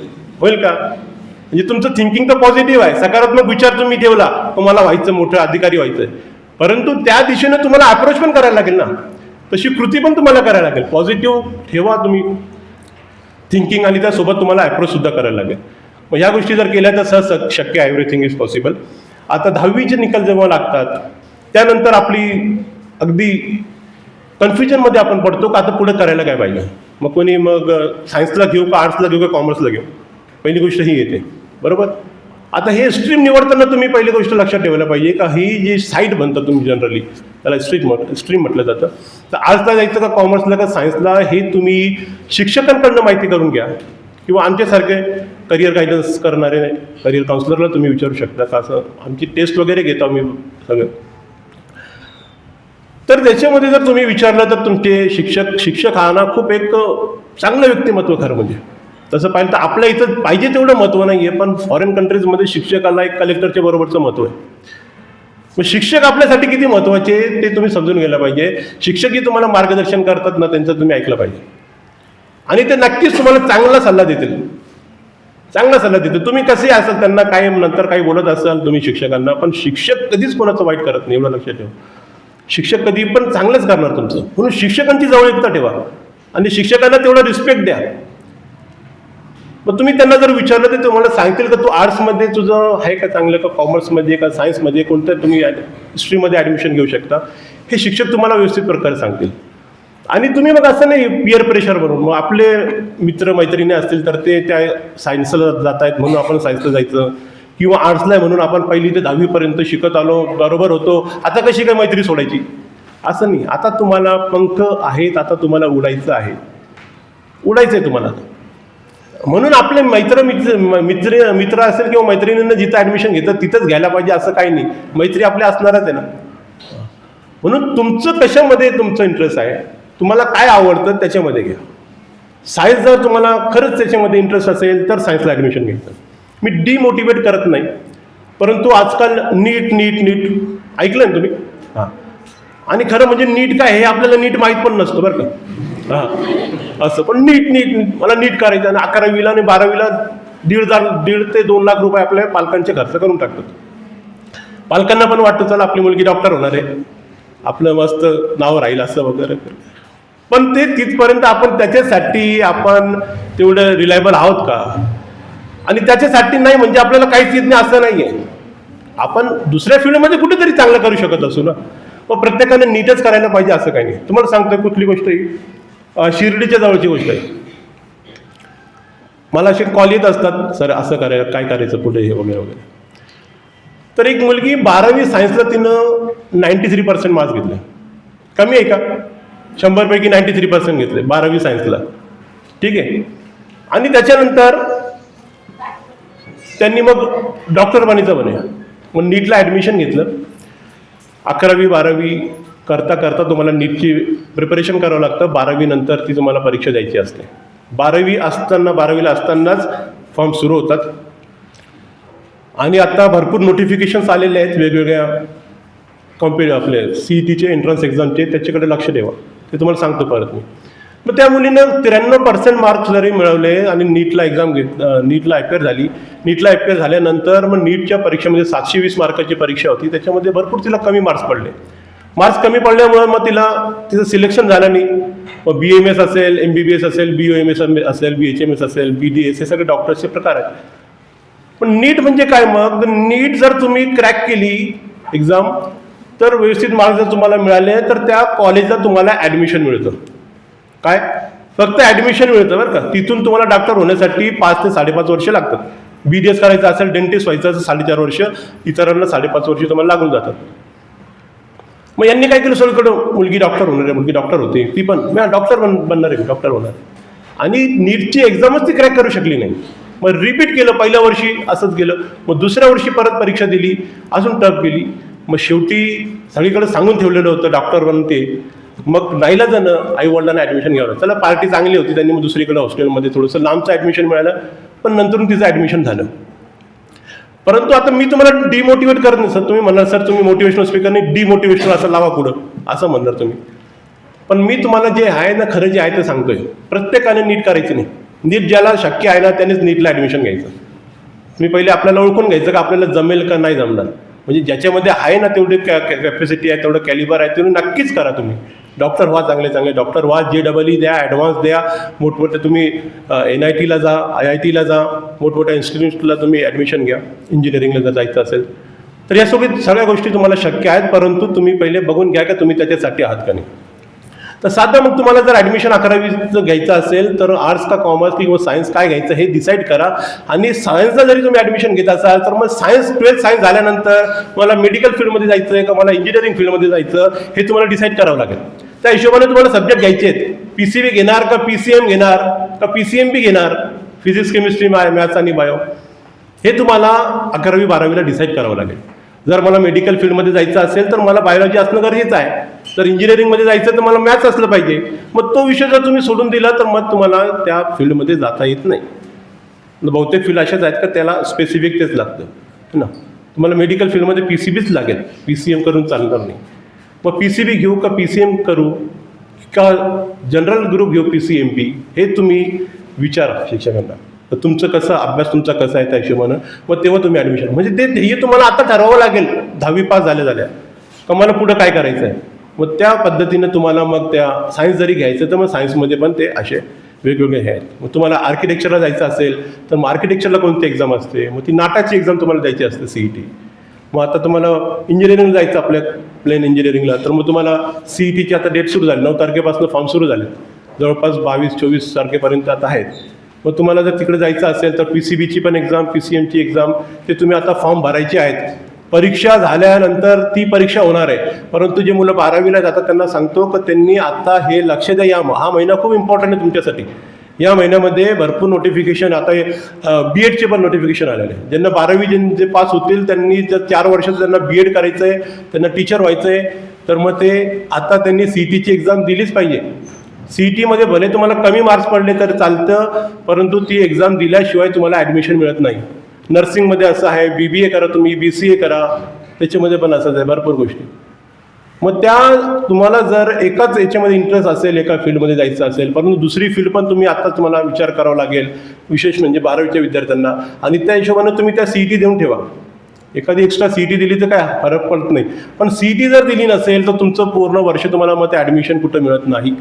होईल का? म्हणजे तुमचं थिंकिंग तर पॉझिटिव्ह आहे, सकारात्मक विचार तुम्ही ठेवला, तुम्हाला व्हायचं मोठं अधिकारी व्हायचं आहे, परंतु त्या दिशेने तुम्हाला अप्रोच पण करायला लागेल ना, तशी कृती पण तुम्हाला करायला लागेल. पॉझिटिव्ह ठेवा तुम्ही थिंकिंग आणि त्यासोबत तुम्हाला अप्रोच सुद्धा करायला लागेल. मग ह्या गोष्टी जर केल्या तर सहज शक्य आहे, एव्हरीथिंग इज पॉसिबल. आता 10वीचे निकाल जेव्हा लागतात त्यानंतर आपली अगदी कन्फ्युजनमध्ये आपण पडतो का आता पुढे करायला काय पाहिजे. मग कोणी मग सायन्सला घेऊ का, आर्ट्सला घेऊ का, कॉमर्सला घेऊ, पहिली गोष्ट ही येते, बरोबर. आता हे स्ट्रीम निवडताना तुम्ही पहिली गोष्ट लक्षात ठेवायला पाहिजे का ही जी साईट बनतं तुम्ही जनरली त्याला स्ट्रीम म्हटलं जातं, तर आर्ट्सला जायचं का कॉमर्सला का सायन्सला हे तुम्ही शिक्षकांकडनं माहिती करून घ्या, किंवा आमच्यासारखे करिअर गायडन्स करणारे करिअर काउन्सिलरला तुम्ही विचारू शकता का, असं आमची टेस्ट वगैरे घेतो आम्ही सगळं. तर त्याच्यामध्ये जर तुम्ही विचारलं तर तुमचे शिक्षक हा ना खूप एक चांगलं व्यक्तिमत्व खरं म्हणजे. तसं पाहिलं तर आपल्या इथं पाहिजे तेवढं महत्त्व नाही आहे, पण फॉरेन कंट्रीजमध्ये शिक्षकाला एक कलेक्टरच्या बरोबरचं महत्त्व आहे. मग शिक्षक आपल्यासाठी किती महत्त्वाचे ते तुम्ही समजून घ्यायला पाहिजे. शिक्षक जे तुम्हाला मार्गदर्शन करतात ना त्यांचं तुम्ही ऐकलं पाहिजे, आणि ते नक्कीच तुम्हाला चांगला सल्ला देतील, चांगला सल्ला देतील. तुम्ही कसे असाल त्यांना काय नंतर काही बोलत असाल तुम्ही शिक्षकांना, पण शिक्षक कधीच कोणाचं वाईट करत नाही, एवढं लक्षात ठेवा. शिक्षक कधी पण चांगलंच करणार तुमचं, म्हणून शिक्षकांची जवळीकता ठेवा आणि शिक्षकांना तेवढा रिस्पेक्ट द्या. मग तुम्ही त्यांना जर विचारलं तर तुम्हाला सांगतील का तू आर्ट्समध्ये तुझं आहे का चांगलं, का कॉमर्समध्ये का सायन्समध्ये, कोणत्या तुम्ही हिस्ट्रीमध्ये ॲडमिशन घेऊ शकता, हे शिक्षक तुम्हाला व्यवस्थित प्रकारे सांगतील. आणि तुम्ही मग असं नाही पिअर प्रेशर म्हणून, मग आपले मित्र मैत्रिणी असतील तर ते त्या सायन्सला जात आहेत म्हणून आपण सायन्सला जायचं, किंवा आर्ट्सला आहे म्हणून आपण 1ली ते 10वीपर्यंत शिकत आलो, बरोबर होतो, आता कशी काय मैत्री सोडायची, असं नाही. आता तुम्हाला पंख आहेत, आता तुम्हाला उडायचं आहे, उडायचं आहे तुम्हाला. म्हणून आपले मित्र असेल किंवा मैत्रिणींना जिथं ॲडमिशन घेतात तिथंच घ्यायला पाहिजे असं काही नाही, मैत्री आपल्या असणारच आहे ना. म्हणून तुमचं कशामध्ये तुमचं इंटरेस्ट आहे, तुम्हाला काय आवडतं त्याच्यामध्ये घ्या. सायन्स जर तुम्हाला खरंच त्याच्यामध्ये इंटरेस्ट असेल तर सायन्सला ॲडमिशन घ्यायचं. मी डिमोटिवेट करत नाही, परंतु आजकाल नीट ऐकलं ना तुम्ही, हां, आणि खरं म्हणजे नीट काय हे आपल्याला नीट माहीत पण नसतं बरं का. हां असं. पण नीट मला नीट करायचं आणि 11वीला आणि 12वीला 1.5 ते 2 लाख रुपये आपल्या पालकांचे खर्च करून टाकतात. पालकांना पण वाटतं चला आपली मुलगी डॉक्टर होणार आहे, आपलं मस्त नाव राहील असं वगैरे. पण ते तिथपर्यंत आपण त्याच्यासाठी आपण तेवढं रिलायबल आहोत का? आणि त्याच्यासाठी नाही म्हणजे आपल्याला काहीच येत नाही असं नाही आहे. आपण दुसऱ्या फील्डमध्ये कुठेतरी चांगलं करू शकत असू ना. मग प्रत्येकाने नीटच करायला पाहिजे असं काही नाही. तुम्हाला सांगतोय कुठली गोष्ट ही शिर्डीच्या जवळची गोष्ट आहे. मला असे कॉल येत असतात, सर असं करायला काय करायचं पुढे हे वगैरे वगैरे. तर एक मुलगी 12वी सायन्सला तिनं 93% मार्क्स घेतले. कमी आहे का? 100पैकी 93% घेतले 12वी सायन्सला. ठीक आहे. आणि त्याच्यानंतर त्यांनी मग डॉक्टर बनायचं म्हणे. मग नीटला ॲडमिशन घेतलं. 11वी 12वी करता करता तुम्हाला नीटची प्रिपरेशन करावं लागतं. 12वी नंतर ती तुम्हाला परीक्षा द्यायची असते. 12वीला असतानाच फॉर्म सुरू होतात. आणि आता भरपूर नोटिफिकेशन्स आलेले आहेत वेगवेगळ्या आपले CETचे एंट्रन्स एक्झामचे, त्याच्याकडे लक्ष ठेवा. ते तुम्हाला सांगतो परत मी. मग त्या मुलीनं 93% मार्क्स जरी मिळवले आणि नीटला अपेअर झाली. नीटला अपेअर झाल्यानंतर मग नीटच्या परीक्षेमध्ये 720 मार्काची परीक्षा होती, त्याच्यामध्ये भरपूर तिला कमी मार्क्स पडले. मार्क्स कमी पडल्यामुळे मग तिचं सिलेक्शन झालं नाही. मग BMS असेल, MBBS असेल, BOMS असेल, BHMS असेल, BDS हे सगळे डॉक्टर्सचे प्रकार आहेत. पण नीट म्हणजे काय? मग नीट जर तुम्ही क्रॅक केली एक्झाम तर व्यवस्थित मार्क्स जर तुम्हाला मिळाले तर त्या कॉलेजला तुम्हाला ॲडमिशन मिळतं. काय? फक्त ॲडमिशन मिळतं बरं का. तिथून तुम्हाला डॉक्टर होण्यासाठी 5 ते 5.5 वर्ष लागतात. BDS करायचं असेल, डेंटिस्ट व्हायचं असेल 4.5 वर्ष, इतरांना 5.5 वर्ष तुम्हाला लागून जातात. मग यांनी काय केलं, सगळीकडं मुलगी डॉक्टर होणार आहे, मुलगी डॉक्टर होते, ती पण डॉक्टर बनणार आहे, डॉक्टर होणार. आणि नीटची एक्झामच ती क्रॅक करू शकली नाही. मग रिपीट केलं. पहिल्या वर्षी असंच गेलं. मग दुसऱ्या वर्षी परत परीक्षा दिली, अजून टफ गेली. मग शेवटी सगळीकडे सांगून ठेवलेलं होतं डॉक्टर बनते. मग नाईलाजानं आईवडिलांना ॲडमिशन घ्यावं. चला पार्टी चांगली होती, त्यांनी मग दुसरीकडे हॉस्टेलमध्ये थोडंसं लांबचं ॲडमिशन मिळालं. पण नंतर तिचं ॲडमिशन झालं. परंतु आता मी तुम्हाला डिमोटिवेट करत नाही सर. तुम्ही म्हणाल सर तुम्ही मोटिवेशनल स्पीकरने डिमोटिवेशनल असं लावा पुढं असं म्हणणार तुम्ही. पण मी तुम्हाला जे आहे ना खरं जे आहे ते सांगतोय. प्रत्येकाने नीट करायचं नाही. नीट ज्याला शक्य आहे ना त्यानेच नीटला ॲडमिशन घ्यायचं. तुम्ही पहिले आपल्याला ओळखून घ्यायचं का आपल्याला जमेल का नाही जमणार. म्हणजे ज्याच्यामध्ये आहे ना तेवढे कॅपॅसिटी आहे, तेवढं कॅलिबर आहे, तेवढं नक्कीच करा तुम्ही. डॉक्टर व्हा, चांगले डॉक्टर व्हा. JEE द्या, ॲडव्हान्स द्या. मोठमोठ्या तुम्ही NITला जा, IITला जा, मोठमोठ्या इन्स्टिट्यूटला तुम्ही ॲडमिशन घ्या. इंजिनिअरिंगला जर जायचं असेल तर या सगळ्या गोष्टी तुम्हाला शक्य आहेत. परंतु तुम्ही पहिले बघून घ्या का तुम्ही त्याच्यासाठी आहात का नाही. तर साधं मग तुम्हाला जर ॲडमिशन 11वीचं घ्यायचं असेल तर आर्ट्स का कॉमर्स किंवा सायन्स काय घ्यायचं हे डिसाईड करा. आणि सायन्सला जरी तुम्ही ॲडमिशन घेत असाल तर मग 12th सायन्स झाल्यानंतर मला मेडिकल फील्डमध्ये जायचं आहे का मला इंजिनिअरिंग फील्डमध्ये जायचं हे तुम्हाला डिसाईड करावं लागेल. त्या हिशोबाने तुम्हाला सब्जेक्ट घ्यायचे आहेत. PCB घेणार का PCM घेणार का PCMB घेणार, फिजिक्स केमिस्ट्री मॅथ्स आणि बायो, हे तुम्हाला 11वी 12वीला डिसाईड करावं लागेल. जर मला मेडिकल फील्डमध्ये जायचं असेल तर मला बायोलॉजी असणं गरजेचं आहे. जर इंजिनिअरिंगमध्ये जायचं तर मला मॅथ्स असलं पाहिजे. मग तो विषय जर तुम्ही सोडून दिला तर मग तुम्हाला त्या फील्डमध्ये जाता येत नाही. बहुतेक फील्ड अशाच आहेत का त्याला स्पेसिफिक तेच लागतं ना. तुम्हाला मेडिकल फील्डमध्ये PCBच लागेल, PCM करून चालणार नाही. मग PCB घेऊ का PCM करू का जनरल ग्रुप घेऊ PCMP हे तुम्ही विचारा शिक्षकांना. तर तुमचं कसं अभ्यास तुमचा कसा आहे त्या हिशोबानं मग तेव्हा तुम्ही ॲडमिशन म्हणजे ते ध्येय तुम्हाला आता ठरवावं लागेल 10वी पास झाल्या का मला पुढं काय करायचं आहे. मग त्या पद्धतीनं तुम्हाला मग त्या सायन्स जरी घ्यायचं तर मग सायन्समध्ये पण ते असे वेगवेगळे हे आहेत. मग तुम्हाला आर्किटेक्चरला जायचं असेल तर मग आर्किटेक्चरला कोणती एक्झाम असते, मग ती नाटाची एक्झाम तुम्हाला द्यायची असते CET. मग आता तुम्हाला इंजिनिअरिंगला जायचं आपल्या प्लेन इंजिनिअरिंगला तर मग तुम्हाला CETची आता डेट सुरू झाली. 9 तारखेपासून फॉर्म सुरू झाले, जवळपास 22-24 तारखेपर्यंत आता आहेत. मग तुम्हाला जर तिकडे जायचं असेल तर PCBची पण एक्झाम, PCMची एक्झाम ते तुम्ही आता फॉर्म भरायचे आहेत. परीक्षा झाल्यानंतर ती परीक्षा होणार आहे. परंतु जे मुलं 12वीला जातात त्यांना सांगतो की त्यांनी आता हे लक्ष द्या. हा महिना खूप इम्पॉर्टंट आहे तुमच्यासाठी. या महिन्यामध्ये भरपूर नोटिफिकेशन आता BEdचे पण नोटिफिकेशन आलेले आहे. ज्यांना 12वी जे पास होतील त्यांनी जर 4 वर्षाचं त्यांना BEd करायचं आहे, त्यांना टीचर व्हायचं आहे तर मग ते आता त्यांनी CETची एक्झाम दिलीच पाहिजे. CETमध्ये भले तुम्हाला कमी मार्क्स पडले तर चालतं, परंतु ती एक्झाम दिल्याशिवाय तुम्हाला ॲडमिशन मिळत नाही. नर्सिंगमध्ये असं आहे, BBA करा तुम्ही, BCA करा, त्याच्यामध्ये पण असंच आहे भरपूर गोष्टी. मग त्या तुम्हाला जर एकाच याच्यामध्ये इंटरेस्ट असेल, एका फील्डमध्ये जायचं असेल, परंतु दुसरी फील्ड पण तुम्ही आत्ताच तुम्हाला विचार करावा लागेल, विशेष म्हणजे 12वीच्या विद्यार्थ्यांना, आणि त्या हिशोबानं तुम्ही त्या CET देऊन ठेवा. एखादी एक्स्ट्रा CET दिली तर काय फरक पडत नाही, पण CET जर दिली नसेल तर तुमचं पूर्ण वर्ष तुम्हाला मग ते ॲडमिशन कुठं मिळत नाही.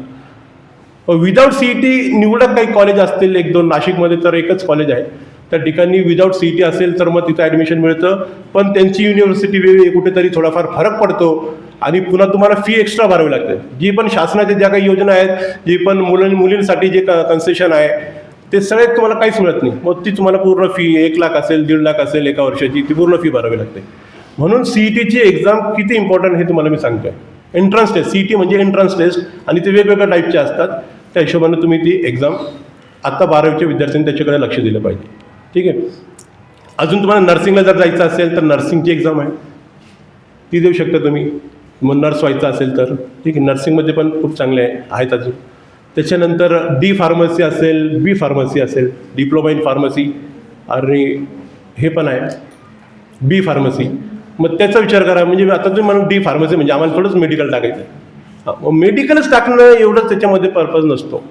विदाऊट CET निवडक काही कॉलेज असतील, 1-2 नाशिकमध्ये तर एकच कॉलेज आहे, त्या ठिकाणी विदाऊट CET असेल तर मग तिथं ॲडमिशन मिळतं, पण त्यांची युनिव्हर्सिटी वेगळी, कुठेतरी थोडाफार फरक पडतो आणि पुन्हा तुम्हाला फी एक्स्ट्रा भरावी लागते. जी पण शासनाच्या ज्या काही योजना आहेत, जी पण मुलींसाठी जे कन्सेशन आहे, ते सगळे तुम्हाला काहीच मिळत नाही. मग ती तुम्हाला पूर्ण फी 1 लाख असेल, 1.5 लाख असेल एका वर्षाची, ती पूर्ण फी भरावी लागते. म्हणून CETची एक्झाम किती इम्पॉर्टंट हे तुम्हाला मी सांगतोय. एंट्रन्स टेस्ट, CET म्हणजे एंट्रन्स टेस्ट, आणि ते वेगवेगळ्या टाईपचे असतात. त्या हिशोबाने तुम्ही ती एक्झाम आत्ता 12वीच्या विद्यार्थ्यांनी त्याच्याकडे लक्ष दिलं पाहिजे. ठीक आहे. अजून तुम्हाला नर्सिंगला जर जायचं असेल तर नर्सिंगची एक्झाम आहे, ती देऊ शकता तुम्ही. मग नर्स व्हायचं असेल तर ठीक आहे, नर्सिंगमध्ये पण खूप चांगले आहेत अजून. त्याच्यानंतर D फार्मसी असेल, B फार्मसी असेल, डिप्लोमा इन फार्मसी, आणि हे पण आहे B फार्मसी. मग त्याचा विचार करा. म्हणजे आता तुम्ही म्हणून D फार्मसी म्हणजे आम्हाला थोडंच मेडिकल टाकायचं आहे. मग मेडिकलच टाकणं एवढंच त्याच्यामध्ये पर्पज नसतो.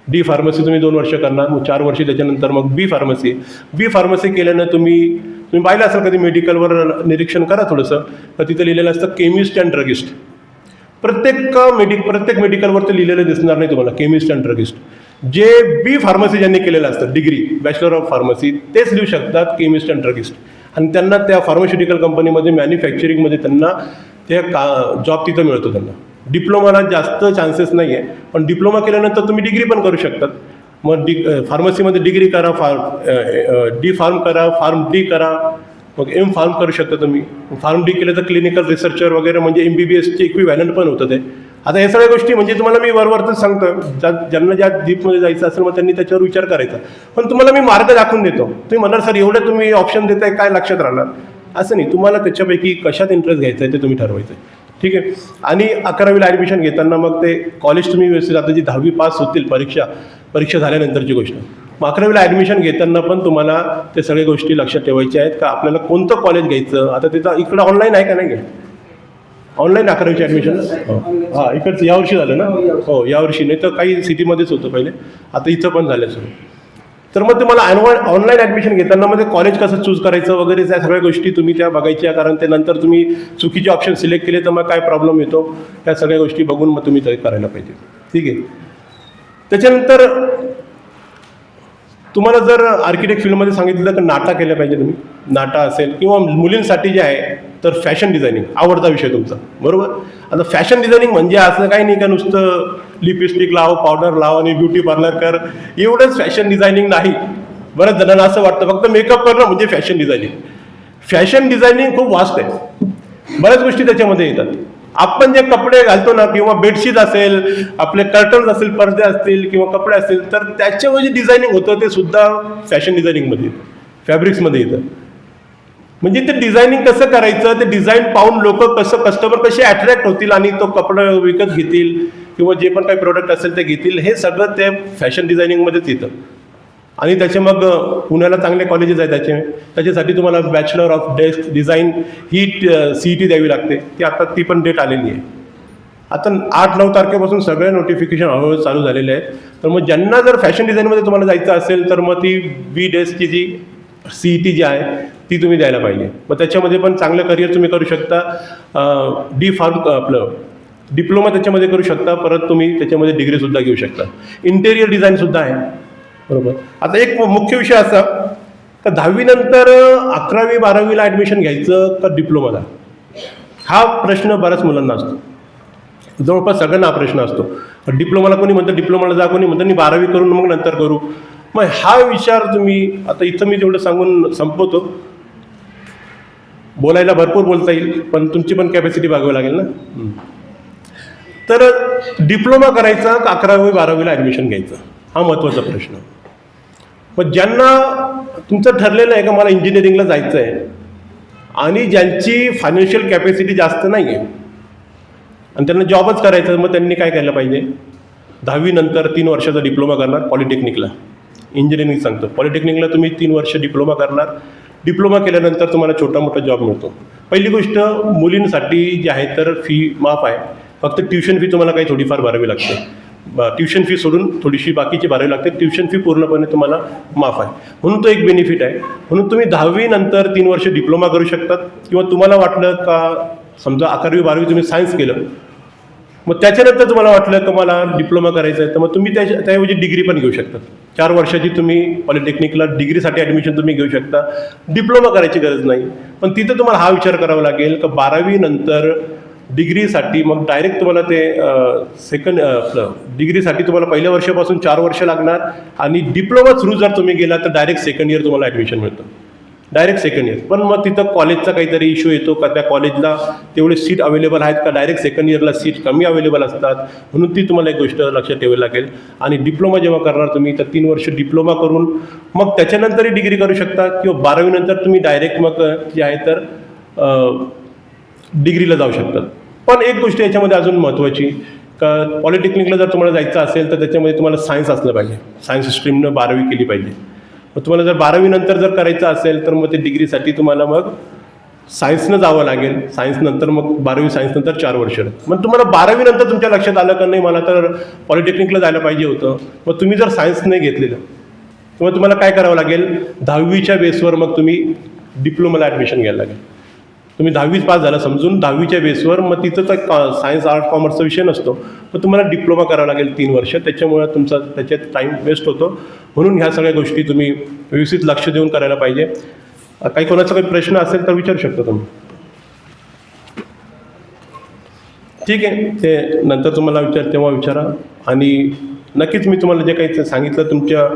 D फार्मसी तुम्ही 2 वर्ष करणार, मग 4 वर्षी त्याच्यानंतर मग B फार्मसी. B फार्मसी केल्यानं तुम्ही पाहिलं असेल कधी मेडिकलवर निरीक्षण करा थोडंसं, तर तिथं लिहिलेलं असतं केमिस्ट अँड ड्रगिस्ट. प्रत्येक मेडिकलवर ते लिहिलेलं दिसणार नाही तुम्हाला केमिस्ट अँड ड्रगिस्ट. जे B फार्मसी ज्यांनी केलेलं असतं, डिग्री बॅचलर ऑफ फार्मसी, तेच लिहू शकतात केमिस्ट अँड ड्रगिस्ट, आणि त्यांना त्या फार्मास्युटिकल कंपनीमध्ये मॅन्युफॅक्चरिंगमध्ये त्यांना ते जॉब तिथं मिळतो. त्यांना डिप्लोमाला जास्त चान्सेस नाही आहे, पण डिप्लोमा केल्यानंतर तुम्ही डिग्री पण करू शकतात. मग फार्मसीमध्ये डिग्री करा, D फार्म करा, फार्म D करा, मग M फार्म करू शकता तुम्ही. फार्म D केलं तर क्लिनिकल रिसर्चर वगैरे, म्हणजे MBBSचे इक्विव्हॅलंट पण होतं ते. आता या सगळ्या गोष्टी म्हणजे तुम्हाला मी वरवरच सांगतो, ज्यांना ज्या डीपमध्ये जायचं असेल मग त्यांनी त्याच्यावर विचार करायचा. पण तुम्हाला मी मार्ग दाखवून देतो. तुम्ही म्हणाल सर एवढं तुम्ही ऑप्शन देताय, काय लक्षात राहणार? असं नाही, तुम्हाला त्याच्यापैकी कशात इंटरेस्ट घ्यायचा आहे ते तुम्ही ठरवायचं आहे. ठीक आहे. आणि 11वीला ॲडमिशन घेताना मग ते कॉलेज तुम्ही व्यवस्थित, आता जी 10वी पास होतील परीक्षा झाल्यानंतरची गोष्ट, मग 11वीला ॲडमिशन घेताना पण तुम्हाला ते सगळ्या गोष्टी लक्षात ठेवायच्या आहेत का आपल्याला कोणतं कॉलेज घ्यायचं. आता तिथं इकडं ऑनलाईन आहे का नाही घ्या ऑनलाईन 11वीची ॲडमिशन? हां, इकडचं यावर्षी झालं ना? हो, यावर्षी. नाही तर काही सिटीमध्येच होतं पहिले, आता इथं पण झालं सुरू. तर मग तुम्हाला ऑनलाईन ॲडमिशन घेताना मग ते कॉलेज कसं चूज करायचं वगैरे त्या सगळ्या गोष्टी तुम्ही त्या बघायच्या, कारण ते नंतर तुम्ही चुकीचे ऑप्शन सिलेक्ट केले तर मग काय प्रॉब्लेम येतो, त्या सगळ्या गोष्टी बघून मग तुम्ही ते करायला पाहिजे. ठीक आहे. त्याच्यानंतर तुम्हाला जर आर्किटेक्ट फील्डमध्ये सांगितलं तर नाटा केलं पाहिजे तुम्ही. नाटा असेल, किंवा मुलींसाठी जे आहे तर फॅशन डिझायनिंग, आवडता विषय तुमचा, बरोबर. आता फॅशन डिझायनिंग म्हणजे असं काही नाही का नुसतं लिपस्टिक लाव, पावडर लाव आणि ब्युटी पार्लर कर, एवढंच फॅशन डिझायनिंग नाही. बऱ्याच जणांना असं वाटतं फक्त मेकअप करणं म्हणजे फॅशन डिझायनिंग. फॅशन डिझायनिंग खूप वास्ट आहे, बऱ्याच गोष्टी त्याच्यामध्ये येतात. आपण जे कपडे घालतो ना, किंवा बेडशीट असेल, आपले कर्टन्स असेल, पडदे असतील किंवा कपडे असतील, तर त्याच्यावर जे डिझायनिंग होतं ते सुद्धा फॅशन डिझायनिंगमध्ये येतं, फॅब्रिक्समध्ये येतं. म्हणजे ते डिझायनिंग कसं करायचं, ते डिझाईन पाहून लोक कस्टमर कसे अट्रॅक्ट होतील आणि तो कपडा विकत घेतील किंवा जे पण काही प्रोडक्ट असेल ते घेतील, हे सगळं ते फॅशन डिझायनिंगमध्येच येतं. आणि त्याचे मग पुण्याला चांगले कॉलेजेस आहेत त्याच्यासाठी तुम्हाला bachelor of design he CET द्यावी लागते. ती पण डेट आलेली आहे. आता 8-9 तारखेपासून सगळे नोटिफिकेशन हळूहळू चालू झालेले आहेत. तर मग ज्यांना जर फॅशन डिझाईनमध्ये तुम्हाला जायचं असेल तर मग ती B.Desk जी CET जी आहे ती तुम्ही द्यायला पाहिजे. मग त्याच्यामध्ये पण चांगलं करिअर तुम्ही करू शकता. D फार्म आपलं डिप्लोमा त्याच्यामध्ये करू शकता, परत तुम्ही त्याच्यामध्ये डिग्रीसुद्धा घेऊ शकता. इंटेरियर डिझाईनसुद्धा आहे, बरोबर. आता एक मुख्य विषय असा का 10वी नंतर 11वी 12वीला ॲडमिशन घ्यायचं का डिप्लोमाला, हा प्रश्न बऱ्याच मुलांना असतो. जवळपास सगळ्यांना हा प्रश्न असतो. डिप्लोमाला कोणी म्हणतं डिप्लोमाला जा, कोणी म्हणतं मी 12वी करून मग नंतर करू. मग हा विचार तुम्ही, आता इथं मी तेवढं सांगून संपवतो. बोलायला भरपूर बोलता येईल, पण तुमची पण कॅपॅसिटी बघावी लागेल ना. तर डिप्लोमा करायचा का 11वी 12वीला ॲडमिशन घ्यायचं, हा महत्त्वाचा प्रश्न. पण ज्यांना तुमचं ठरलेलं आहे का मला इंजिनिअरिंगला जायचं आहे आणि ज्यांची फायनान्शियल कॅपॅसिटी जास्त नाही आहे आणि त्यांना जॉबच करायचं, मग त्यांनी काय केलं पाहिजे, 10वी नंतर 3 वर्षाचा डिप्लोमा करणार पॉलिटेक्निकला. इंजिनिअरिंग सांगतो, पॉलिटेक्निकला तुम्ही 3 वर्ष डिप्लोमा करणार, डिप्लोमा केल्यानंतर तुम्हाला छोटा मोठा जॉब मिळतो. पहिली गोष्ट मुलींसाठी जी आहे तर फी माफ आहे. फक्त ट्युशन फी तुम्हाला काही थोडीफार भरावी लागते. ट्युशन फी सोडून थोडीशी बाकीची भरावी लागते. ट्युशन फी पूर्णपणे तुम्हाला माफ आहे, म्हणून तो एक बेनिफिट आहे. म्हणून तुम्ही 10वी नंतर 3 वर्ष डिप्लोमा करू शकतात, किंवा तुम्हाला वाटलं का समजा 11वी 12वी तुम्ही सायन्स केलं, मग त्याच्यानंतर तुम्हाला वाटलं का मला डिप्लोमा करायचं आहे, तर मग तुम्ही त्याऐवजी डिग्री पण घेऊ शकता. 4 वर्षाची तुम्ही पॉलिटेक्निकला डिग्रीसाठी ॲडमिशन तुम्ही घेऊ शकता. डिप्लोमा करायची गरज नाही. पण तिथं तुम्हाला हा विचार करावा लागेल का 12वी नंतर डिग्रीसाठी मग डायरेक्ट तुम्हाला ते डिग्रीसाठी तुम्हाला पहिल्या वर्षापासून 4 वर्ष लागणार, आणि डिप्लोमा थ्रू जर तुम्ही गेला तर डायरेक्ट सेकंड इयर तुम्हाला ॲडमिशन मिळतं, डायरेक्ट सेकंड इयर. पण मग तिथं कॉलेजचा काहीतरी इश्यू येतो का त्या कॉलेजला तेवढे सीट अवेलेबल आहेत का, डायरेक्ट सेकंड इयरला सीट कमी अवेलेबल असतात, म्हणून ती तुम्हाला एक गोष्ट लक्षात ठेवावी लागेल. आणि डिप्लोमा जेव्हा करणार तुम्ही तर 3 वर्ष डिप्लोमा करून मग त्याच्यानंतरही डिग्री करू शकता, किंवा 12वी नंतर तुम्ही डायरेक्ट मग जे आहे तर डिग्रीला जाऊ शकतात. पण एक गोष्ट याच्यामध्ये अजून महत्त्वाची का पॉलिटेक्निकला जर तुम्हाला जायचं असेल तर त्याच्यामध्ये तुम्हाला सायन्स असलं पाहिजे. सायन्स स्ट्रीमनं 12वी केली पाहिजे. मग तुम्हाला जर 12वी नंतर जर करायचं असेल तर मग ते डिग्रीसाठी तुम्हाला मग सायन्सनं जावं लागेल. सायन्स नंतर मग 12वी सायन्स नंतर 4 वर्ष. मग तुम्हाला 12वी नंतर तुमच्या लक्षात आलं का नाही मला तर पॉलिटेक्निकला जायला पाहिजे होतं, मग तुम्ही जर सायन्स नाही घेतलेलं किंवा तुम्हाला काय करावं लागेल, 10वीच्या बेसवर मग तुम्ही डिप्लोमाला ॲडमिशन घ्यायला लागेल. तुम्ही 10वी पास झाला समजून 10वीच्या बेसवर, मग तिथं तर सायन्स आर्ट कॉमर्सचा विषय नसतो, मग तुम्हाला डिप्लोमा करावा लागेल 3 वर्ष. त्याच्यामुळे तुमचा त्याच्यात टाईम वेस्ट होतो. म्हणून ह्या सगळ्या गोष्टी तुम्ही व्यवस्थित लक्ष देऊन करायला पाहिजे. काही कोणाचा काही प्रश्न असेल तर विचारू शकता तुम्ही. ठीक आहे, ते नंतर तुम्हाला तेव्हा विचारा. आणि नक्कीच मी तुम्हाला जे काही सांगितलं तुमच्या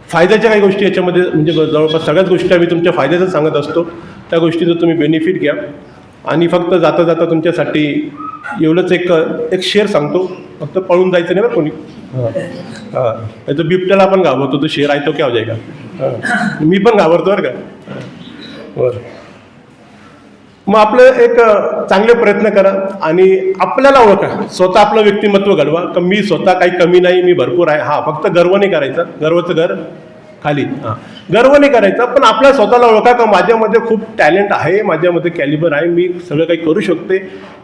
फायद्याच्या काही गोष्टी याच्यामध्ये, म्हणजे जवळपास सगळ्याच गोष्टी आम्ही तुमच्या फायद्याचं सांगत असतो, त्या गोष्टीचं तुम्ही बेनिफिट घ्या. आणि फक्त जाता जाता तुमच्यासाठी एवढंच एक शेअर सांगतो, फक्त पळून जायचं नाही बरं कोणी. हां, तो बिबट्याला आपण घाबरतो, तो शेर आहे तो क्या हो जायगा. हां, मी पण घाबरतो बरं का. बरं, मग आपलं एक चांगले प्रयत्न करा आणि आपल्याला ओळखा. स्वतः आपलं व्यक्तिमत्व घडवा का मी स्वतः काही कमी नाही, मी भरपूर आहे. हां, फक्त गर्व नाही करायचा, गर्वाचं घर खाली. हां, गर्व नाही करायचा, पण आपल्या स्वतःला ओळखा का माझ्यामध्ये खूप टॅलेंट आहे, माझ्यामध्ये कॅलिबर आहे, मी सगळं काही करू शकते.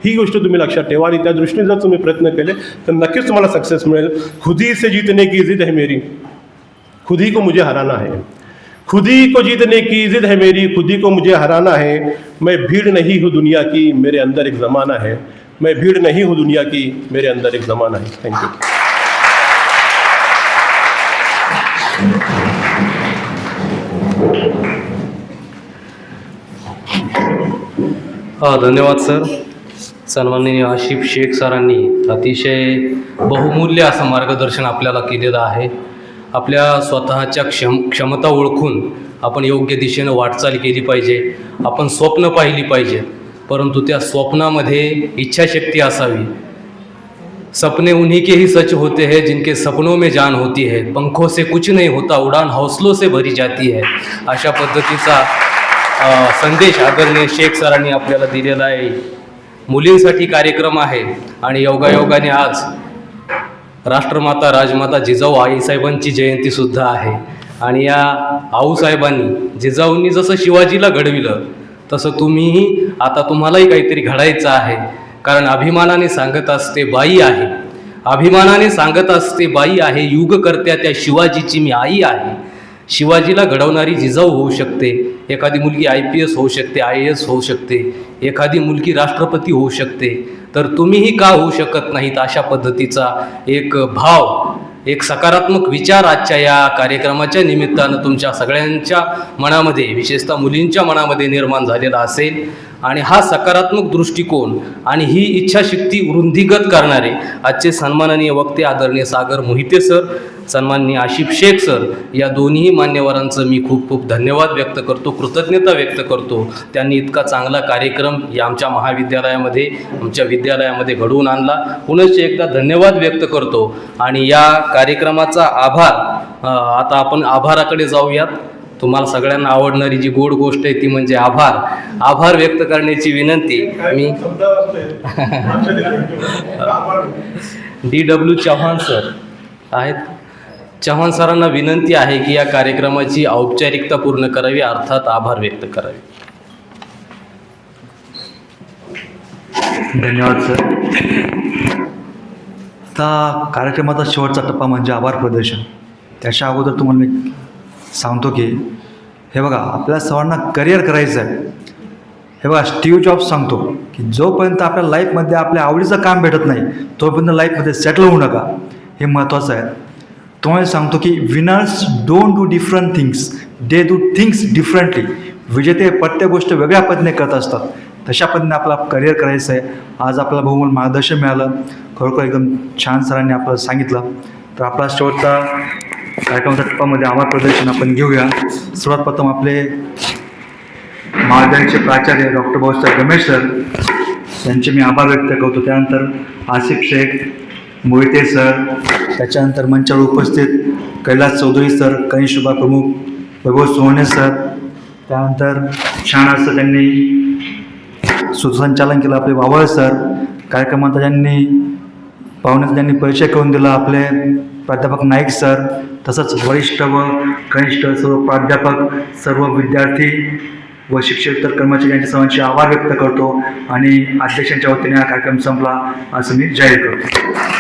ही गोष्ट तुम्ही लक्षात ठेवा आणि त्या दृष्टीने जर तुम्ही प्रयत्न केले तर नक्कीच तुम्हाला सक्सेस मिळेल. खुद ही से जीतने की जिद है मेरी, खुद ही को मुझे हराना है. खुद ही को जीतने की जिद है मेरी, खुद ही को मुझे हराना है. मैं भीड़ नहीं हूँ दुनिया की, मेरे अंदर एक ज़माना है. मैं भीड़ नहीं हूँ दुनिया की, मेरे अंदर एक ज़माना है. थँक्यू. धन्यवाद सर. सन्माननीय आशिफ शेख सरांनी अतिशय बहुमूल्य असं मार्गदर्शन आपल्याला केलेलं आहे. आपल्या स्वतःच्या क्षमता ओळखून आपण योग्य दिशेनं वाटचाल केली पाहिजे. आपण स्वप्न पाहिली पाहिजे, परंतु त्या स्वप्नामध्ये इच्छाशक्ती असावी. सपने उन्हीं के ही सच होते हैं जिनके सपनों में जान होती है. पंखों से कुछ नहीं होता, उड़ान हौसलों से भरी जाती है. अशा पद्धतीचा संदेश आदरणीय शेख सरांनी आपल्याला दिलेला आहे. मुलींसाठी कार्यक्रम आहे आणि योगायोगाने आज राष्ट्रमाता राजमाता जिजाऊ आईसाहेबांची जयंतीसुद्धा आहे. आणि या आऊसाहेबांनी जिजाऊंनी जसं शिवाजीला घडविलं तसं तुम्हीही आता तुम्हालाही काहीतरी घडायचं आहे. कारण अभिमानाने सांगत असते बाई आहे, अभिमानाने सांगत असते बाई आहे, युगकर्त्या त्या शिवाजीची मी आई आहे. शिवाजीला घडवणारी जिजाऊ होऊ शकते. एखादी मुलगी IPS होऊ शकते, IAS होऊ शकते, एखादी मुलगी राष्ट्रपती होऊ शकते, तर तुम्हीही का होऊ शकत नाहीत. अशा पद्धतीचा एक भाव, एक सकारात्मक विचार आजच्या या कार्यक्रमाच्या निमित्तानं तुमच्या सगळ्यांच्या मनामध्ये, विशेषतः मुलींच्या मनामध्ये निर्माण झालेला असेल. आणि हा सकारात्मक दृष्टिकोन आणि ही इच्छाशक्ती वृद्धिगत करणारे आजचे सन्माननीय वक्ते आदरणीय सागर मोहिते सर, सन्माननीय आशिफ शेख सर, या दोन्ही मान्यवरांचं मी खूप खूप धन्यवाद व्यक्त करतो, कृतज्ञता व्यक्त करतो. त्यांनी इतका चांगला कार्यक्रम या आमच्या महाविद्यालयामध्ये, आमच्या विद्यालयामध्ये घडवून आणला. पुनश्च एकदा धन्यवाद व्यक्त करतो. आणि या कार्यक्रमाचा आभार, आता आपण आभाराकडे जाऊयात. तुम्हाला सगळ्यांना आवडणारी जी गोड गोष्ट आहे ती म्हणजे आभार. आभार व्यक्त करण्याची विनंती मी DW चव्हाण सर आहेत. चव्हाण सरांना विनंती आहे की या कार्यक्रमाची औपचारिकता पूर्ण करावी, अर्थात आभार व्यक्त करावे. धन्यवाद सर. आता कार्यक्रमाचा शेवटचा टप्पा म्हणजे आभार प्रदर्शन. त्याच्या अगोदर तुम्हाला मी सांगतो की हे बघा, आपल्या सर्वांना करिअर करायचं आहे. हे बघा, स्टीव्ह जॉब्स सांगतो की जोपर्यंत आपल्या लाईफमध्ये आपल्या आवडीचं काम भेटत नाही तोपर्यंत लाईफमध्ये सेटल होऊ नका. हे महत्त्वाचं आहे. तुम्हाला सांगतो की winners don't do different things, they do things differently. विजेते प्रत्येक गोष्ट वेगळ्या पद्धतीने करत असतात. तशा पद्धतीने आपला करिअर करायचं आहे. आज आपल्याला बहुमूल्य मार्गदर्शन मिळालं. खरोखर एकदम छान सरांनी आपल्याला सांगितलं. तर आपला शेवटचा कार्यक्रमाच्या टप्प्यामध्ये आभार प्रदर्शन आपण घेऊया. सर्वात प्रथम आपले महाविद्यालयाचे प्राचार्य डॉक्टर भाऊसाहेब रमेश सर यांचे मी आभार व्यक्त करतो. त्यानंतर आसिफ शेख, मोहिते सर, त्याच्यानंतर मंचावर उपस्थित कैलास चौधरी सर, कनिष्ठ विभाग प्रमुख वैभव सोहने सर, त्यानंतर छान असं त्यांनी सूत्रसंचालन केलं आपले बाबळ सर, कार्यक्रमात ज्यांनी पाहुण्याचा ज्यांनी परिचय करून दिला आपले प्राध्यापक नाईक सर, तसंच वरिष्ठ व कनिष्ठ सर्व प्राध्यापक, सर्व विद्यार्थी व शिक्षक तर कर्मचारी यांच्या सर्वांचे आभार व्यक्त करतो आणि अध्यक्षांच्या वतीने हा कार्यक्रम संपला असं मी जाहीर करतो.